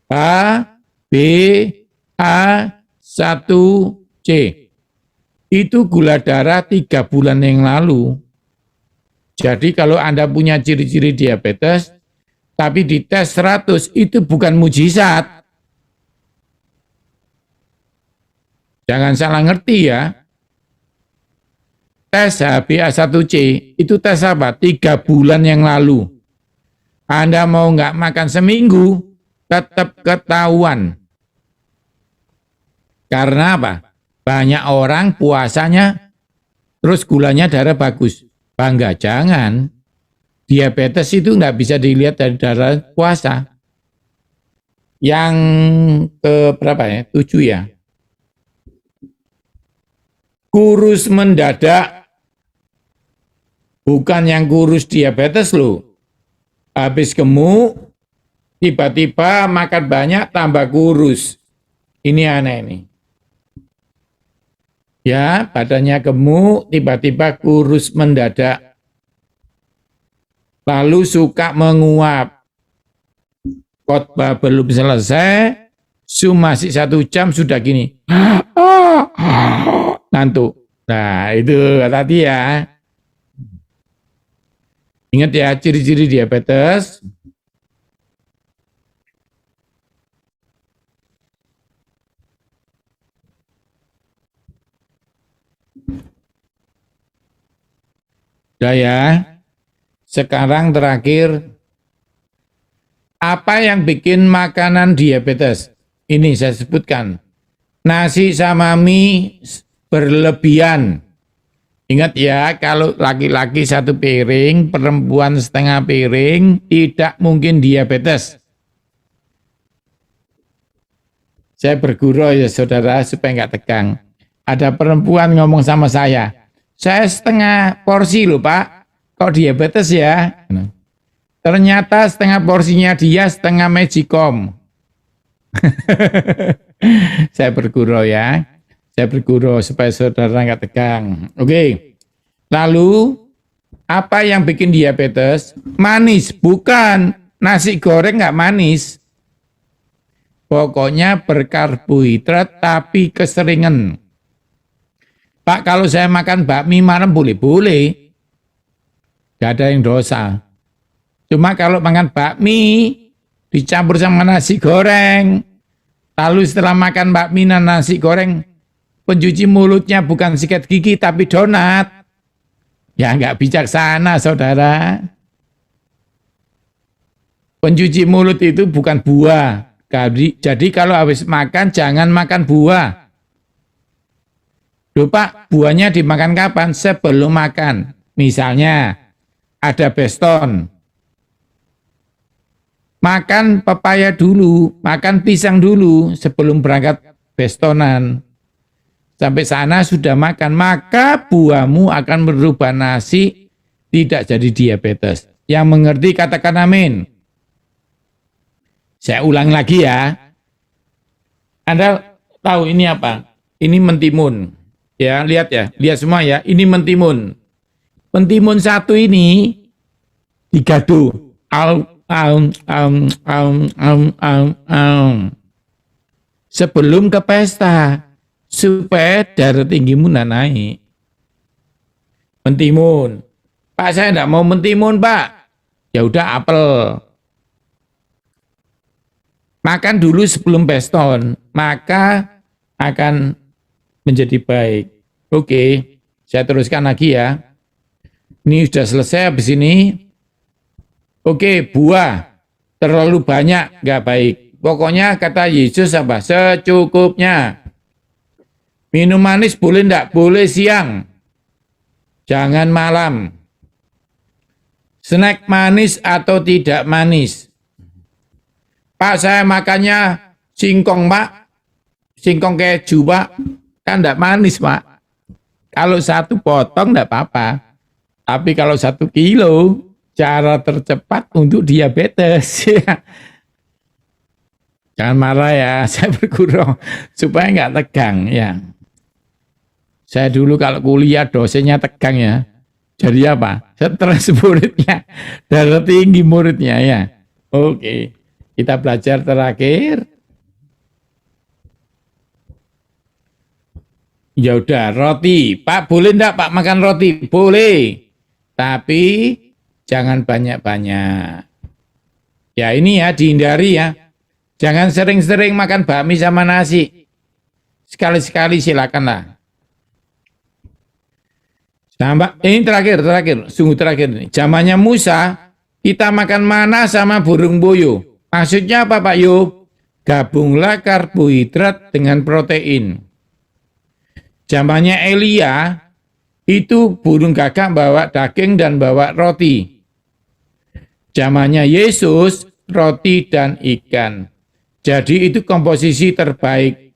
HbA1c. Itu gula darah 3 bulan yang lalu. Jadi kalau Anda punya ciri-ciri diabetes, tapi dites 100, itu bukan mujizat. Jangan salah ngerti ya. Tes HbA1c, itu tes apa? 3 bulan yang lalu. Anda mau nggak makan seminggu, tetap ketahuan. Karena apa? Banyak orang puasanya, terus gulanya darah bagus. Bangga, jangan. Diabetes itu nggak bisa dilihat dari darah puasa. Yang ke berapa ya? 7 ya. Kurus mendadak. Bukan yang kurus diabetes loh. Habis gemuk, tiba-tiba makan banyak tambah kurus. Ini aneh nih. Ya, badannya gemuk, tiba-tiba kurus mendadak. Lalu suka menguap. Khotbah belum selesai, masih 1 jam sudah gini. Ngantuk. Nah, itu tadi ya. Ingat ya, ciri-ciri diabetes. Udah ya. Sekarang terakhir, apa yang bikin makanan diabetes? Ini saya sebutkan. Nasi sama mie berlebihan. Ingat ya, kalau laki-laki 1 piring, perempuan setengah piring, tidak mungkin diabetes. Saya bergurau ya saudara, supaya nggak tegang. Ada perempuan ngomong sama saya setengah porsi loh Pak, kok diabetes ya? Ternyata setengah porsinya dia setengah magicom. Saya bergurau ya. Saya bergurau supaya saudara nggak tegang. Oke. Lalu, apa yang bikin diabetes? Manis, bukan. Nasi goreng nggak manis. Pokoknya berkarbohidrat tapi keseringan. Pak, kalau saya makan bakmi malam boleh-boleh. Gak ada yang dosa. Cuma kalau makan bakmi, dicampur sama nasi goreng, lalu setelah makan bakmi dan nasi goreng, pencuci mulutnya bukan sikat gigi tapi donat. Ya nggak bijaksana, saudara. Pencuci mulut itu bukan buah. Jadi kalau habis makan, jangan makan buah. Loh Pak, buahnya dimakan kapan? Sebelum makan. Misalnya, ada beston. Makan pepaya dulu, makan pisang dulu sebelum berangkat bestonan. Sampai sana sudah makan, maka buahmu akan berubah nasi, tidak jadi diabetes. Yang mengerti katakan amin. Saya ulang lagi ya. Anda tahu ini apa? Ini mentimun. Ya, lihat semua ya. Ini mentimun. Mentimun 1 ini digado. Sebelum ke pesta, supaya darah tinggimu nggak naik. Mentimun. Pak, saya enggak mau mentimun, Pak. Ya udah apel. Makan dulu sebelum peston, maka akan menjadi baik. Oke, saya teruskan lagi ya. Ini sudah selesai habis ini. Oke, buah terlalu banyak nggak baik. Pokoknya kata Yesus apa? Secukupnya. Minum manis boleh enggak? Boleh siang. Jangan malam. Snack manis atau tidak manis? Pak, saya makannya singkong, Pak. Singkong keju, Pak. Kan enggak manis, Pak. Kalau satu potong enggak apa-apa. Tapi kalau 1 kilo, cara tercepat untuk diabetes. Jangan marah ya, saya bergurau supaya enggak tegang ya. Saya dulu kalau kuliah dosennya tegang ya. Jadi apa? Stres muridnya, darah tinggi muridnya ya. Oke, kita belajar terakhir. Ya udah, roti. Pak, boleh enggak Pak makan roti? Boleh. Tapi jangan banyak-banyak. Ya ini ya, dihindari ya. Jangan sering-sering makan bakmi sama nasi. Sekali-sekali silakanlah. Nah, ini terakhir, sungguh terakhir. Zamannya Musa, kita makan mana sama burung boyo. Maksudnya apa Pak Yo? Gabunglah karbohidrat dengan protein. Zamannya Elia, itu burung gagak bawa daging dan bawa roti. Zamannya Yesus, roti dan ikan. Jadi itu komposisi terbaik.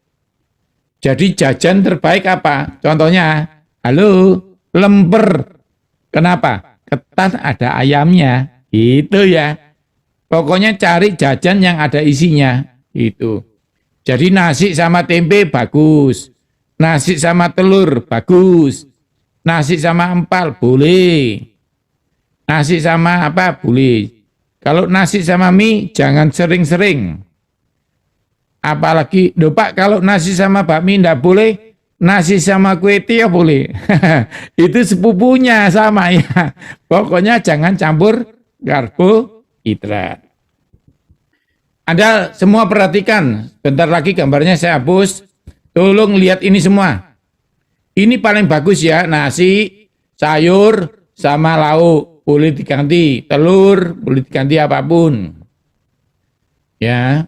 Jadi jajan terbaik apa? Contohnya, halo, lemper. Kenapa? Ketan ada ayamnya. Itu ya. Pokoknya cari jajan yang ada isinya. Itu. Jadi nasi sama tempe bagus. Nasi sama telur bagus. Nasi sama empal boleh. Nasi sama apa boleh. Kalau nasi sama mie jangan sering-sering. Apalagi, Pak, kalau nasi sama bakmi enggak boleh, nasi sama kue tiaw boleh. Itu sepupunya sama ya. Pokoknya jangan campur karbohidrat. Anda semua perhatikan, bentar lagi gambarnya saya hapus. Tolong lihat ini semua. Ini paling bagus ya, nasi, sayur, sama lauk. Boleh diganti, telur, boleh diganti apapun. Ya.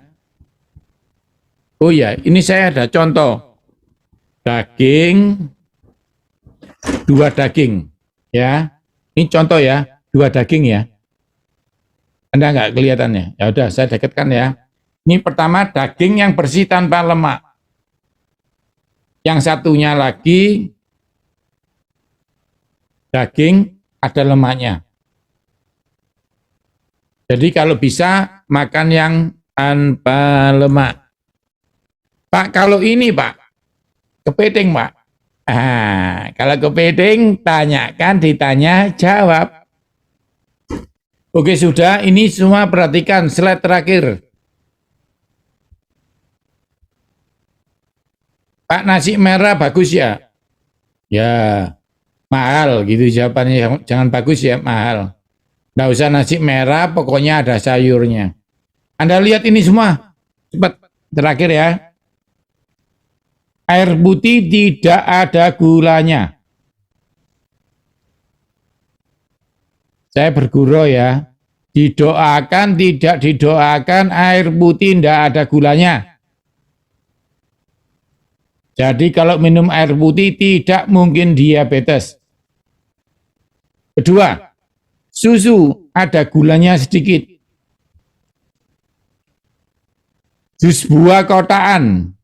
Oh ya, ini saya ada contoh. Daging, 2 daging. Ya. Ini contoh ya, 2 daging ya. Anda nggak kelihatannya. Ya udah, saya dekatkan ya. Ini pertama daging yang bersih tanpa lemak. Yang satunya lagi daging ada lemaknya. Jadi kalau bisa makan yang tanpa lemak. Pak, kalau ini Pak, kepiting Pak. Kalau kepiting tanyakan, ditanya jawab. Oke sudah, ini semua perhatikan slide terakhir. Pak, nasi merah bagus ya? Ya, mahal gitu jawabannya. Jangan bagus ya, mahal. Nggak usah nasi merah, pokoknya ada sayurnya. Anda lihat ini semua. Cepat, terakhir ya. Air putih tidak ada gulanya. Saya bergurau ya. Didoakan, tidak didoakan, air putih tidak ada gulanya. Jadi kalau minum air putih tidak mungkin diabetes. Kedua, susu ada gulanya sedikit. Jus buah kotaan,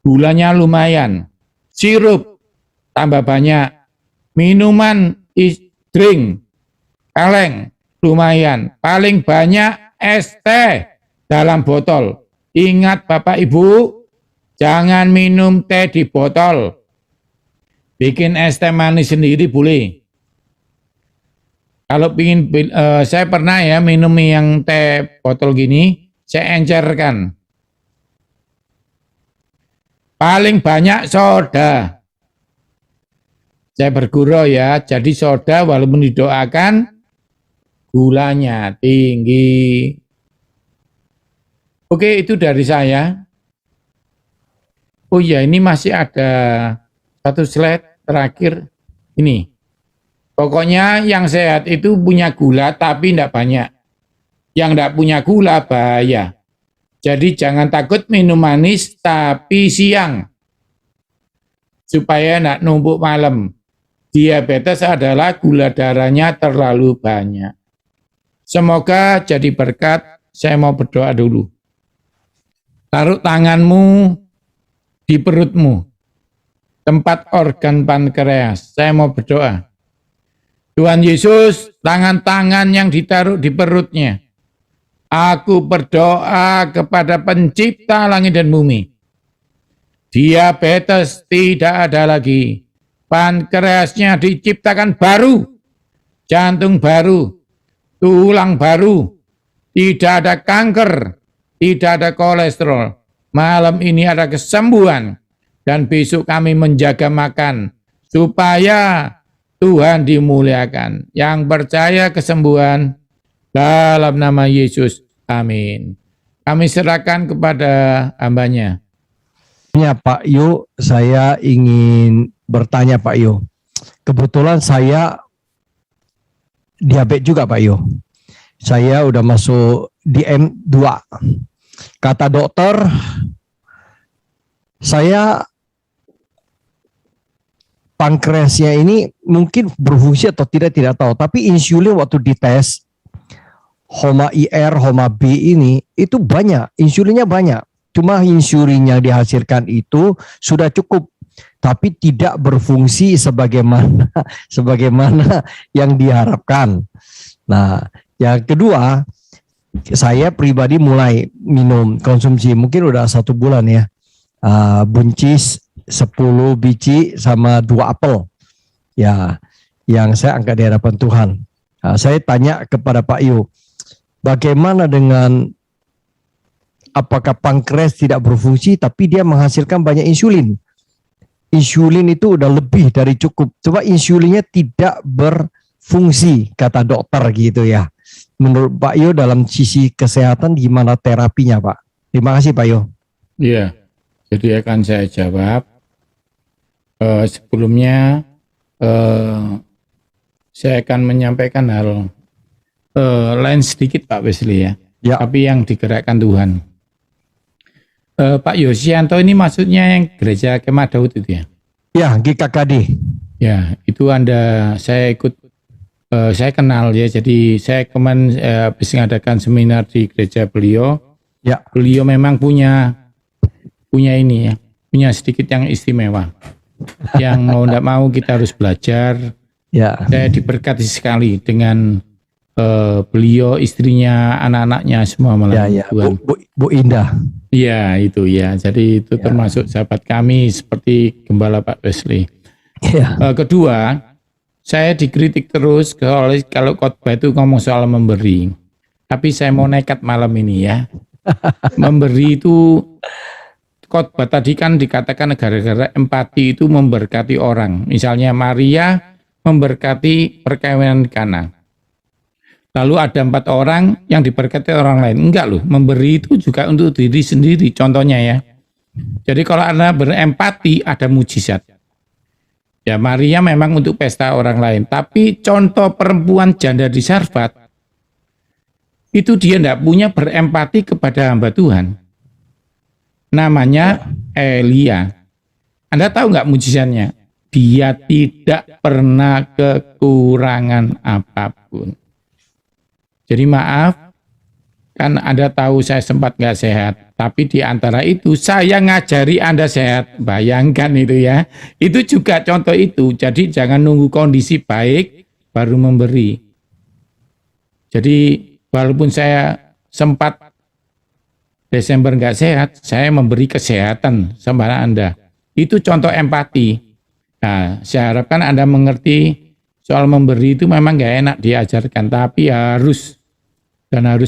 gulanya lumayan. Sirup, tambah banyak. Minuman, drink, kaleng, lumayan. Paling banyak es teh dalam botol. Ingat Bapak Ibu, jangan minum teh di botol. Bikin es teh manis sendiri boleh. Kalau pingin, saya pernah ya minum yang teh botol gini, saya encerkan. Paling banyak soda. Saya bergurau ya, jadi soda walaupun didoakan, gulanya tinggi. Oke, itu dari saya. Oh iya, ini masih ada satu slide terakhir. Ini. Pokoknya yang sehat itu punya gula tapi tidak banyak. Yang tidak punya gula bahaya. Jadi jangan takut minum manis tapi siang. Supaya tidak numpuk malam. Diabetes adalah gula darahnya terlalu banyak. Semoga jadi berkat. Saya mau berdoa dulu. Taruh tanganmu di perutmu. Tempat organ pankreas. Saya mau berdoa. Tuhan Yesus, tangan-tangan yang ditaruh di perutnya. Aku berdoa kepada pencipta langit dan bumi. Diabetes tidak ada lagi. Pankreasnya diciptakan baru. Jantung baru. Tulang baru. Tidak ada kanker. Tidak ada kolesterol. Malam ini ada kesembuhan. Dan besok kami menjaga makan. Supaya Tuhan dimuliakan. Yang percaya kesembuhan dalam nama Yesus. Amin. Kami serahkan kepada hambanya. Ya Pak Yu, saya ingin bertanya Pak Yu. Kebetulan saya diabetes juga Pak Yu. Saya udah masuk DM2. Kata dokter, saya pankreasnya ini mungkin berfungsi atau tidak tahu. Tapi insulin waktu dites, HOMA IR, HOMA B ini, itu banyak, insulinnya banyak. Cuma insulin yang dihasilkan itu sudah cukup, tapi tidak berfungsi sebagaimana yang diharapkan. Nah, yang kedua, saya pribadi mulai minum konsumsi mungkin udah 1 bulan ya, buncis 10 biji sama 2 apel, ya, yang saya angkat di hadapan Tuhan. Nah, saya tanya kepada Pak Yu, bagaimana dengan apakah pankreas tidak berfungsi tapi dia menghasilkan banyak insulin? Insulin itu udah lebih dari cukup. Coba insulinnya tidak berfungsi, kata dokter gitu ya. Menurut Pak Yo dalam sisi kesehatan gimana terapinya Pak? Terima kasih Pak Yo. Iya, jadi akan saya jawab. Sebelumnya saya akan menyampaikan hal lain sedikit Pak Wesley ya. Ya. Tapi yang digerakkan Tuhan. Pak Yosianto ini maksudnya yang gereja Kemah Daud itu ya? Ya, GKKD. Ya, itu saya ikut, saya kenal ya, jadi saya kemarin habis mengadakan seminar di gereja beliau. Ya. Beliau memang punya ini ya, punya sedikit yang istimewa. Yang mau tidak mau kita harus belajar. Ya. Saya diberkati sekali dengan beliau, istrinya, anak-anaknya semua malah. Ya, ya. Bu Indah. Iya itu ya, jadi itu ya, termasuk sahabat kami seperti Gembala Pak Wesley. Ya. Kedua, saya dikritik terus kalau khotbah itu ngomong soal memberi. Tapi saya mau nekat malam ini ya. Memberi itu, khotbah tadi kan dikatakan gara-gara empati itu memberkati orang. Misalnya Maria memberkati perkawinan Kana. Lalu ada 4 orang yang diberkati orang lain. Enggak loh, memberi itu juga untuk diri sendiri. Contohnya ya. Jadi kalau Anda berempati, ada mujizat. Ya Maria memang untuk pesta orang lain. Tapi contoh perempuan janda di Sarfat, itu dia tidak punya berempati kepada hamba Tuhan. Namanya Elia. Anda tahu nggak mujizatnya? Dia tidak pernah kekurangan apapun. Jadi maaf, kan Anda tahu saya sempat nggak sehat, tapi di antara itu saya ngajari Anda sehat. Bayangkan itu ya, itu juga contoh itu. Jadi jangan nunggu kondisi baik baru memberi. Jadi walaupun saya sempat Desember nggak sehat, saya memberi kesehatan sama Anda. Itu contoh empati. Nah, saya harapkan Anda mengerti soal memberi itu memang nggak enak diajarkan, tapi harus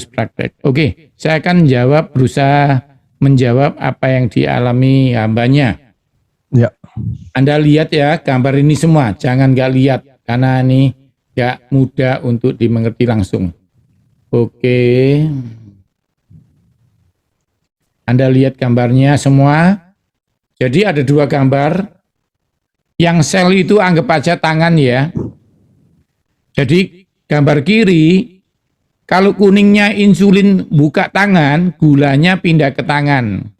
praktek. Oke, saya akan berusaha menjawab apa yang dialami hambanya. Ya. Anda lihat ya gambar ini semua, jangan nggak lihat karena ini nggak mudah untuk dimengerti langsung. Oke, Anda lihat gambarnya semua. Jadi ada dua gambar. Yang sel itu anggap aja tangan ya. Jadi gambar kiri, kalau kuningnya insulin buka tangan, gulanya pindah ke tangan.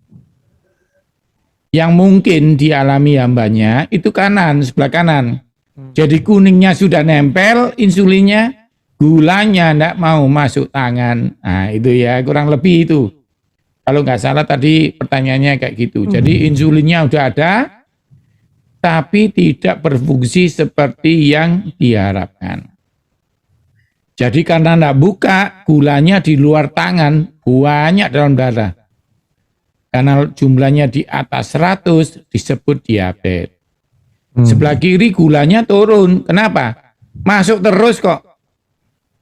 Yang mungkin dialami hambanya itu kanan, sebelah kanan. Jadi kuningnya sudah nempel, insulinnya, gulanya tidak mau masuk tangan. Nah itu ya, kurang lebih itu. Kalau nggak salah tadi pertanyaannya kayak gitu. Jadi insulinnya udah ada, tapi tidak berfungsi seperti yang diharapkan. Jadi karena tidak buka, gulanya di luar tangan, banyak dalam darah. Karena jumlahnya di atas 100 disebut diabetes. Sebelah kiri gulanya turun. Kenapa? Masuk terus kok.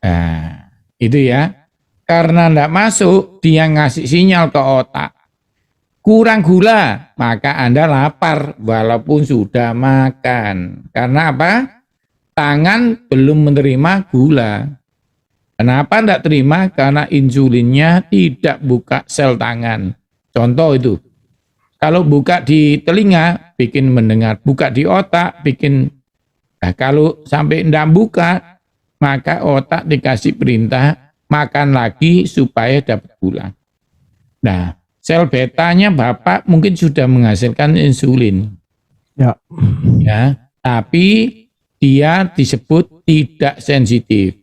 Nah, itu ya. Karena tidak masuk, dia ngasih sinyal ke otak. Kurang gula, maka Anda lapar walaupun sudah makan. Karena apa? Tangan belum menerima gula. Kenapa tidak terima? Karena insulinnya tidak buka sel tangan. Contoh itu. Kalau buka di telinga, bikin mendengar. Buka di otak, bikin. Nah, kalau sampai tidak buka, maka otak dikasih perintah, makan lagi supaya dapat gula. Nah, sel betanya Bapak mungkin sudah menghasilkan insulin. Ya. Ya, tapi dia disebut tidak sensitif.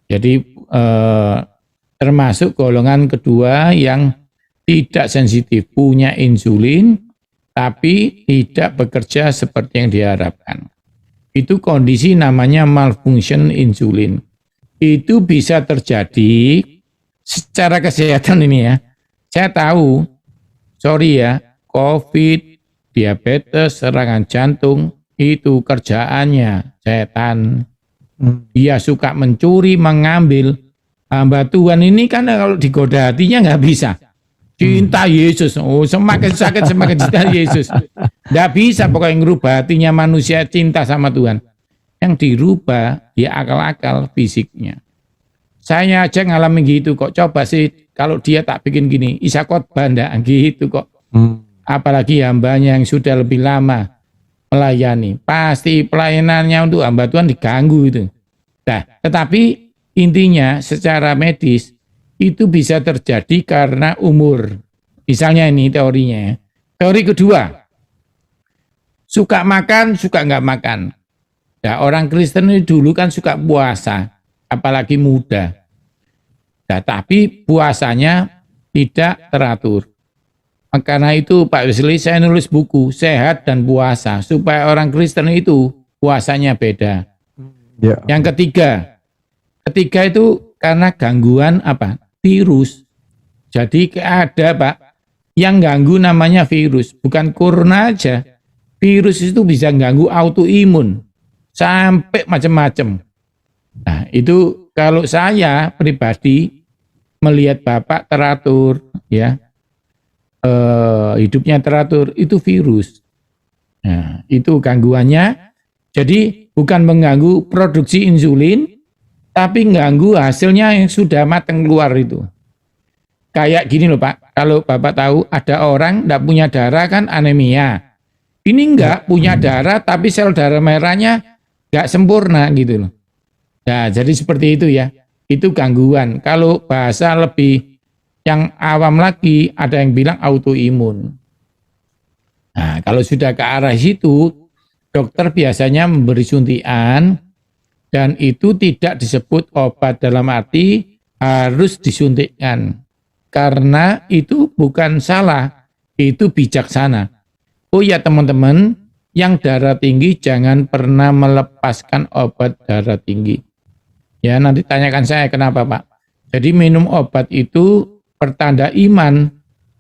Jadi termasuk golongan kedua yang tidak sensitif, punya insulin tapi tidak bekerja seperti yang diharapkan. Itu kondisi namanya malfunction insulin. Itu bisa terjadi secara kesehatan ini ya. Saya tahu, sorry ya, COVID, diabetes, serangan jantung, itu kerjaannya setan. Dia suka mencuri, mengambil. Hamba Tuhan ini kan kalau digoda hatinya nggak bisa. Cinta Yesus, oh semakin sakit semakin cinta Yesus. Nggak bisa pokoknya ngerubah hatinya manusia cinta sama Tuhan. Yang dirubah dia akal-akal fisiknya. Saya aja ngalamin gitu kok. Coba sih kalau dia tak bikin gini, Isa khotbah ndak gitu kok. Apalagi hambanya yang sudah lebih lama melayani. Pasti pelayanannya untuk hamba Tuhan diganggu itu. Nah, tetapi intinya secara medis itu bisa terjadi karena umur. Misalnya ini teorinya. Teori kedua, suka makan, suka nggak makan. Nah, orang Kristen ini dulu kan suka puasa, apalagi muda. Nah, tapi puasanya tidak teratur. Karena itu Pak Wesley saya nulis buku Sehat dan Puasa supaya orang Kristen itu puasanya beda. Ya. Yang ketiga itu karena gangguan apa? Virus. Jadi ada Pak yang ganggu namanya virus, bukan corona aja. Virus itu bisa ganggu autoimun sampai macam-macam. Nah, itu kalau saya pribadi melihat Bapak teratur ya. Hidupnya teratur itu virus. Nah, itu gangguannya. Jadi bukan mengganggu produksi insulin, tapi mengganggu hasilnya yang sudah matang keluar itu. Kayak gini loh Pak, kalau Bapak tahu ada orang tidak punya darah kan anemia. Ini enggak punya darah tapi sel darah merahnya enggak sempurna gitu loh. Nah, jadi seperti itu ya. Itu gangguan. Kalau bahasa lebih yang awam lagi ada yang bilang autoimun. Nah, kalau sudah ke arah situ, dokter biasanya memberi suntikan dan itu tidak disebut obat dalam arti harus disuntikkan. Karena itu bukan salah, itu bijaksana. Oh ya teman-teman, yang darah tinggi jangan pernah melepaskan obat darah tinggi. Ya nanti tanyakan saya kenapa Pak. Jadi minum obat itu pertanda iman.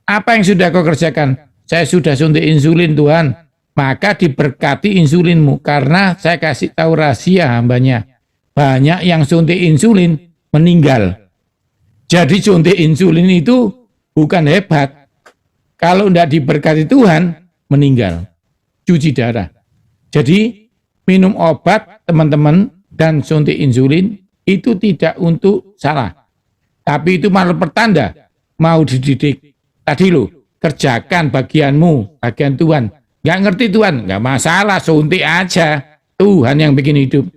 Apa yang sudah kau kerjakan? Saya sudah suntik insulin Tuhan. maka diberkati insulinmu. Karena saya kasih tahu rahasia hambanya, banyak yang suntik insulin meninggal. Jadi suntik insulin itu bukan hebat. Kalau tidak diberkati Tuhan, meninggal. Cuci darah. Jadi minum obat teman-teman dan suntik insulin itu tidak untuk salah. Tapi itu malah pertanda mau dididik. Tadi lo kerjakan bagianmu, bagian Tuhan. Nggak ngerti Tuhan, nggak masalah, suntik aja. Tuhan yang bikin hidup.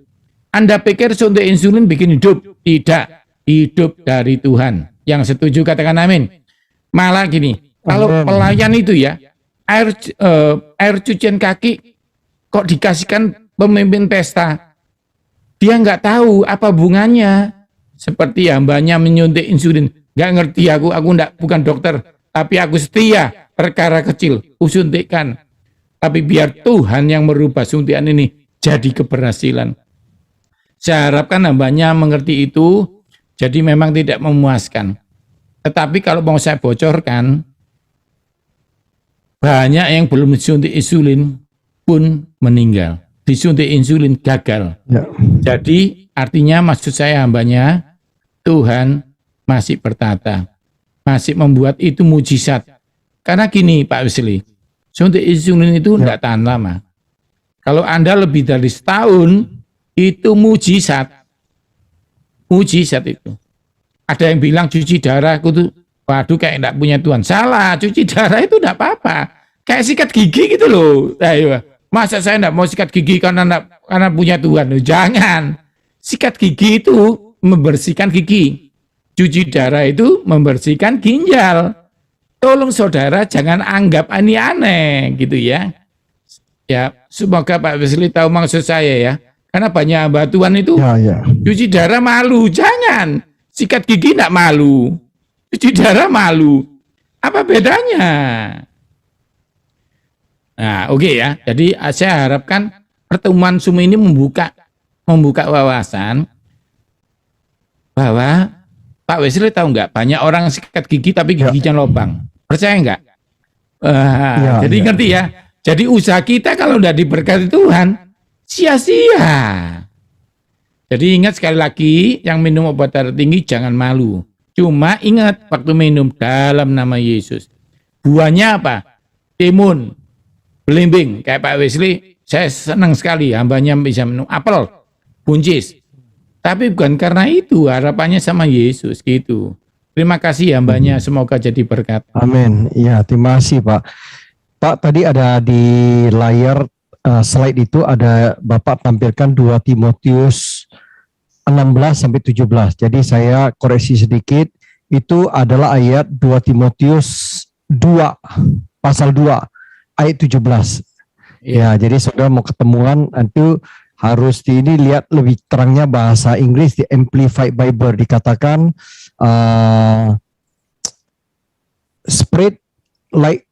Anda pikir suntik insulin bikin hidup? Tidak, hidup dari Tuhan. Yang setuju katakan amin. Malah gini, kalau pelayan itu ya, air cucian kaki kok dikasihkan pemimpin pesta. Dia nggak tahu apa hubungannya. Seperti hambanya menyuntik insulin. Nggak ngerti aku bukan dokter. Tapi aku setia, perkara kecil, kusuntikkan. Tapi biar Tuhan yang merubah suntikan ini jadi keberhasilan. Saya harapkan hambanya mengerti itu, jadi memang tidak memuaskan. Tetapi kalau mau saya bocorkan, banyak yang belum disuntik insulin pun meninggal. Disuntik insulin gagal. Ya. Jadi artinya maksud saya hambanya, Tuhan masih bertata, masih membuat itu mujizat. Karena gini Pak Wesley, suntik insulin itu tidak tahan lama. Kalau Anda lebih dari setahun, itu mujizat. Mujizat itu. Ada yang bilang cuci darah, aku tuh, waduh kayak tidak punya Tuhan. Salah, cuci darah itu tidak apa-apa. Kayak sikat gigi gitu loh. Ayo. Masa saya tidak mau sikat gigi karena punya Tuhan? Jangan. Sikat gigi itu membersihkan gigi. Cuci darah itu membersihkan ginjal. Tolong saudara jangan anggap aneh-aneh gitu ya. Ya, semoga Pak Wesley tahu maksud saya ya. Karena banyak hamba Tuhan itu cuci darah malu. Jangan. Sikat gigi tidak malu. Cuci darah malu. Apa bedanya? Nah, oke ya. Jadi saya harapkan pertemuan Zoom ini membuka wawasan bahwa Pak Wesley tahu nggak banyak orang sikat gigi tapi giginya lubang. Percaya nggak? Jadi ngerti ya. Jadi usaha kita kalau udah diberkati Tuhan sia-sia. Jadi ingat sekali lagi yang minum obat darah tinggi jangan malu. Cuma ingat waktu minum dalam nama Yesus. Buahnya apa? Timun, belimbing. Kayak Pak Wesley, saya senang sekali hambanya bisa minum apel, buncis. Tapi bukan karena itu, harapannya sama Yesus gitu. Terima kasih hambanya, semoga jadi berkat. Amin. Ya, terima kasih Pak. Pak, tadi ada di layar slide itu ada Bapak tampilkan 2 Timotius 16 sampai 17. Jadi saya koreksi sedikit, itu adalah ayat 2 Timotius 2 pasal 2 ayat 17. Ya, jadi saudara mau ketemuan itu harus ini lihat lebih terangnya bahasa Inggris di Amplified Bible dikatakan spread like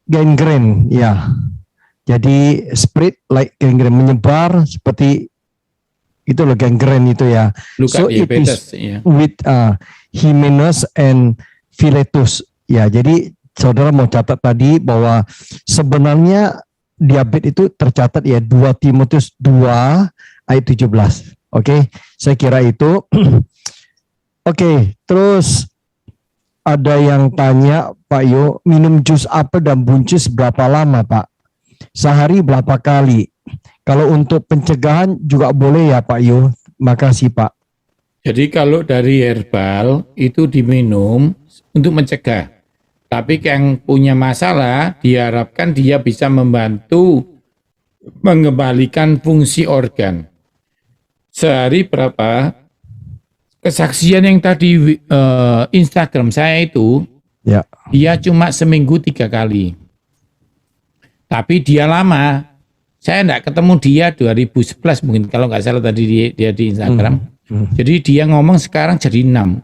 gangrene ya. Jadi spread like gangrene, menyebar seperti itu loh gangrene itu ya. Luka so it diabetes, is with Hymenaeus and Philetus ya. Jadi saudara mau catat tadi bahwa sebenarnya diabetes itu tercatat ya 2 Timotius 2 ayat 17. Oke, saya kira itu. Oke, terus ada yang tanya Pak Yo, minum jus apel dan buncis berapa lama Pak? Sehari berapa kali? Kalau untuk pencegahan juga boleh ya Pak Yo? Makasih Pak. Jadi kalau dari herbal itu diminum untuk mencegah. Tapi yang punya masalah diharapkan dia bisa membantu mengembalikan fungsi organ. Sehari berapa? Kesaksian yang tadi Instagram saya itu, ya, dia cuma seminggu 3 kali. Tapi dia lama. Saya enggak ketemu dia 2011 mungkin kalau nggak salah tadi dia di Instagram. Jadi dia ngomong sekarang jadi 6.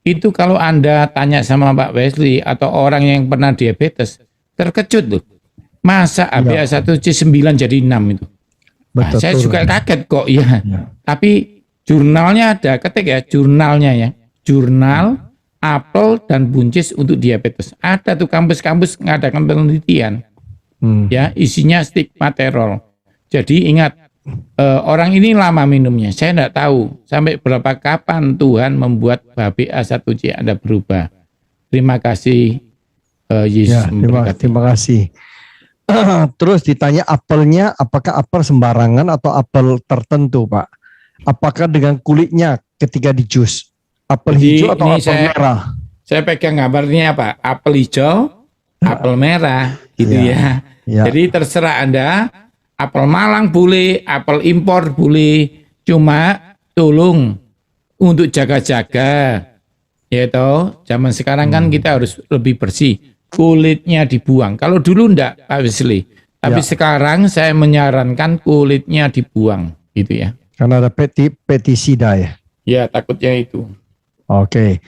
Itu kalau Anda tanya sama Pak Wesley atau orang yang pernah diabetes, terkejut loh. Masa HbA1c 9 jadi 6 itu? Nah, saya juga kaget kok ya. Tapi jurnalnya ada, ketik ya jurnalnya ya. Jurnal apel dan buncis untuk diabetes. Ada tuh kampus-kampus ngadakan penelitian. Ya, isinya stigmaterol. Jadi ingat, orang ini lama minumnya. Saya tidak tahu sampai berapa kapan Tuhan membuat HbA1c Anda berubah. Terima kasih, Yesus memberkati. Terima kasih. Terus ditanya apelnya, apakah apel sembarangan atau apel tertentu, Pak? Apakah dengan kulitnya ketika di jus? Apel Jadi, hijau atau ini apel merah? Saya pegang gambarnya apa? Apel hijau, apel merah, gitu ya. Jadi terserah Anda, apel Malang boleh, apel impor boleh. Cuma tolong untuk jaga-jaga. Ya toh, zaman sekarang kan kita harus lebih bersih. Kulitnya dibuang. Kalau dulu enggak, Pak Wesley. Tapi sekarang saya menyarankan kulitnya dibuang, gitu ya. Karena ada pestisida ya. Ya, takutnya itu. Oke.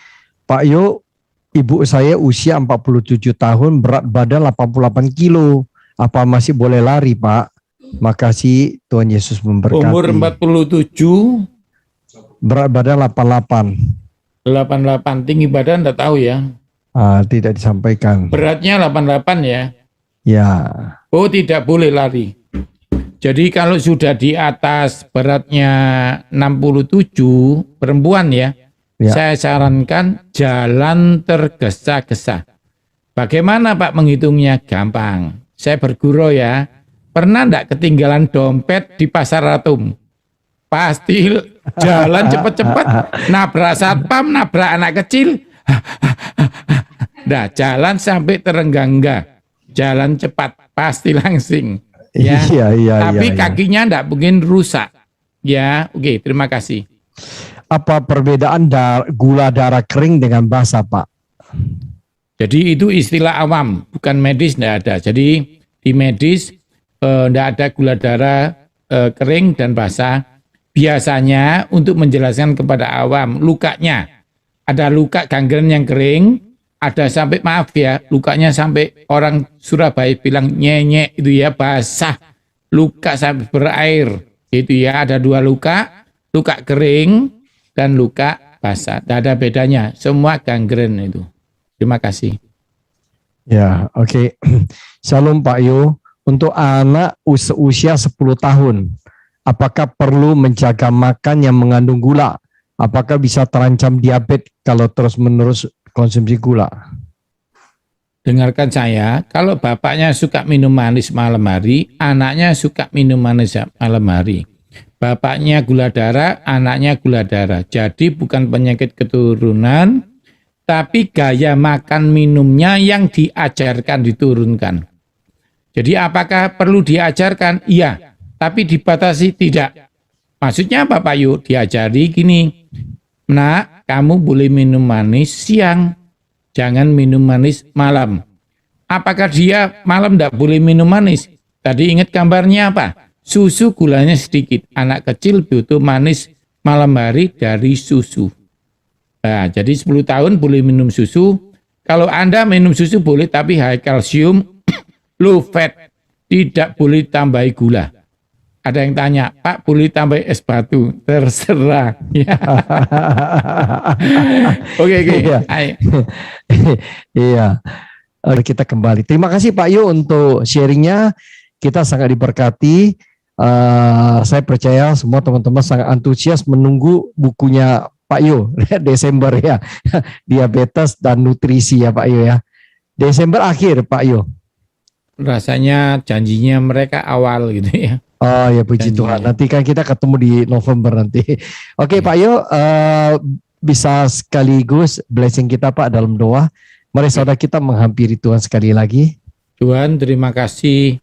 Pak Yo, ibu saya usia 47 tahun, berat badan 88 kilo. Apa masih boleh lari, Pak? Makasih, Tuhan Yesus memberkati. Umur 47, berat badan 88. 88, tinggi badan enggak tahu ya. Tidak disampaikan. Beratnya 88 ya. Ya. Oh, tidak boleh lari. Jadi kalau sudah di atas beratnya 67 perempuan ya, saya sarankan jalan tergesa-gesa. Bagaimana Pak menghitungnya? Gampang. Saya berguru ya. Pernah enggak ketinggalan dompet di Pasar Atom? Pasti jalan cepat-cepat, nabrak satpam, nabrak anak kecil. Nah, jalan sampai terenggang-enggang. Jalan cepat, pasti langsing. Ya. Tapi kakinya enggak mungkin rusak. Ya, oke, terima kasih. Apa perbedaan gula darah kering dengan basah, Pak? Jadi itu istilah awam, bukan medis, enggak ada. Jadi di medis enggak ada gula darah kering dan basah. Biasanya untuk menjelaskan kepada awam, lukanya ada luka gangren yang kering, ada sampai maaf ya, lukanya sampai orang Surabaya bilang nyenyek itu ya, basah, luka sampai berair, itu ya, ada dua luka, luka kering dan luka basah. Tidak ada bedanya, semua gangren itu. Terima kasih. Ya, oke. Shalom Pak Yo. Untuk anak usia 10 tahun, apakah perlu menjaga makan yang mengandung gula? Apakah bisa terancam diabetes kalau terus-menerus konsumsi gula? Dengarkan saya, kalau bapaknya suka minum manis malam hari, anaknya suka minum manis malam hari. Bapaknya gula darah, anaknya gula darah. Jadi bukan penyakit keturunan, tapi gaya makan minumnya yang diajarkan diturunkan. Jadi apakah perlu diajarkan? Iya, tapi dibatasi tidak. Maksudnya apa Pak Yu? Diajari gini, nak, kamu boleh minum manis siang, jangan minum manis malam. Apakah dia malam tidak boleh minum manis? Tadi ingat gambarnya apa? Susu gulanya sedikit. Anak kecil butuh manis malam hari dari susu. Nah, jadi 10 tahun boleh minum susu. Kalau Anda minum susu boleh, tapi high kalsium, low fat, tidak boleh tambahi gula. Ada yang tanya, Pak boleh tambah es batu? Terserah. Ya. Oke. Iya. Kita kembali. Terima kasih Pak Yu untuk sharingnya. Kita sangat diberkati. Saya percaya semua teman-teman sangat antusias menunggu bukunya Pak Yu Desember ya. Diabetes dan nutrisi ya Pak Yu ya. Desember akhir Pak Yu. Rasanya janjinya mereka awal gitu ya. Oh ya puji Tuhan. Nanti kan kita ketemu di November nanti. Oke Pak Yo, bisa sekaligus blessing kita Pak dalam doa. Mari saudara kita menghampiri Tuhan sekali lagi. Tuhan, terima kasih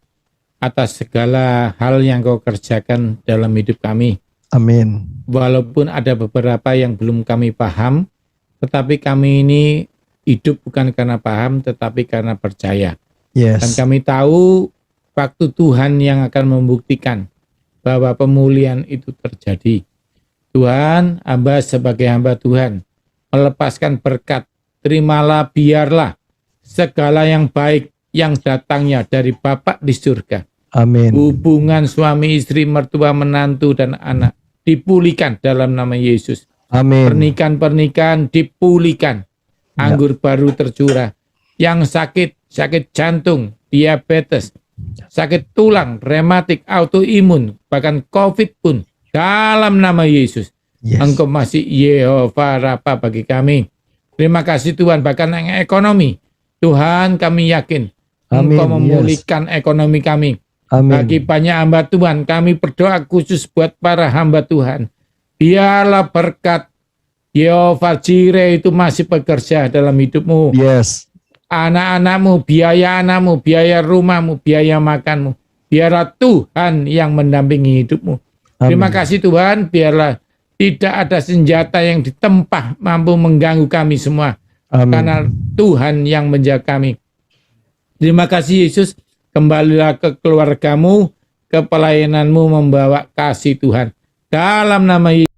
atas segala hal yang Kau kerjakan dalam hidup kami. Amin. Walaupun ada beberapa yang belum kami paham, tetapi kami ini hidup bukan karena paham, tetapi karena percaya. Yes. Dan kami tahu waktu Tuhan yang akan membuktikan bahwa pemulihan itu terjadi. Tuhan, hamba sebagai hamba Tuhan, melepaskan berkat, terimalah biarlah segala yang baik yang datangnya dari Bapa di surga. Amin. Hubungan suami istri, mertua, menantu, dan anak dipulihkan dalam nama Yesus. Amin. Pernikahan dipulihkan. Anggur baru tercurah. Yang sakit jantung, diabetes, sakit tulang, rematik, autoimun, bahkan COVID pun, dalam nama Yesus, Yes. Engkau masih Yehova Rafa bagi kami. Terima kasih Tuhan, bahkan yang ekonomi, Tuhan kami yakin, Amin. Engkau Yes. memulihkan ekonomi kami. Amin. Bagi banyak hamba Tuhan, kami berdoa khusus buat para hamba Tuhan. Biarlah berkat Yehova Jireh itu masih bekerja dalam hidupmu. Yes. Anak-anakmu, biaya rumahmu, biaya makanmu. Biarlah Tuhan yang mendampingi hidupmu. Terima Amin. kasih Tuhan, biarlah tidak ada senjata yang ditempah mampu mengganggu kami semua. Amin. Karena Tuhan yang menjaga kami. Terima kasih Yesus, kembalilah ke keluargamu, ke pelayananmu membawa kasih Tuhan. Dalam nama Yesus.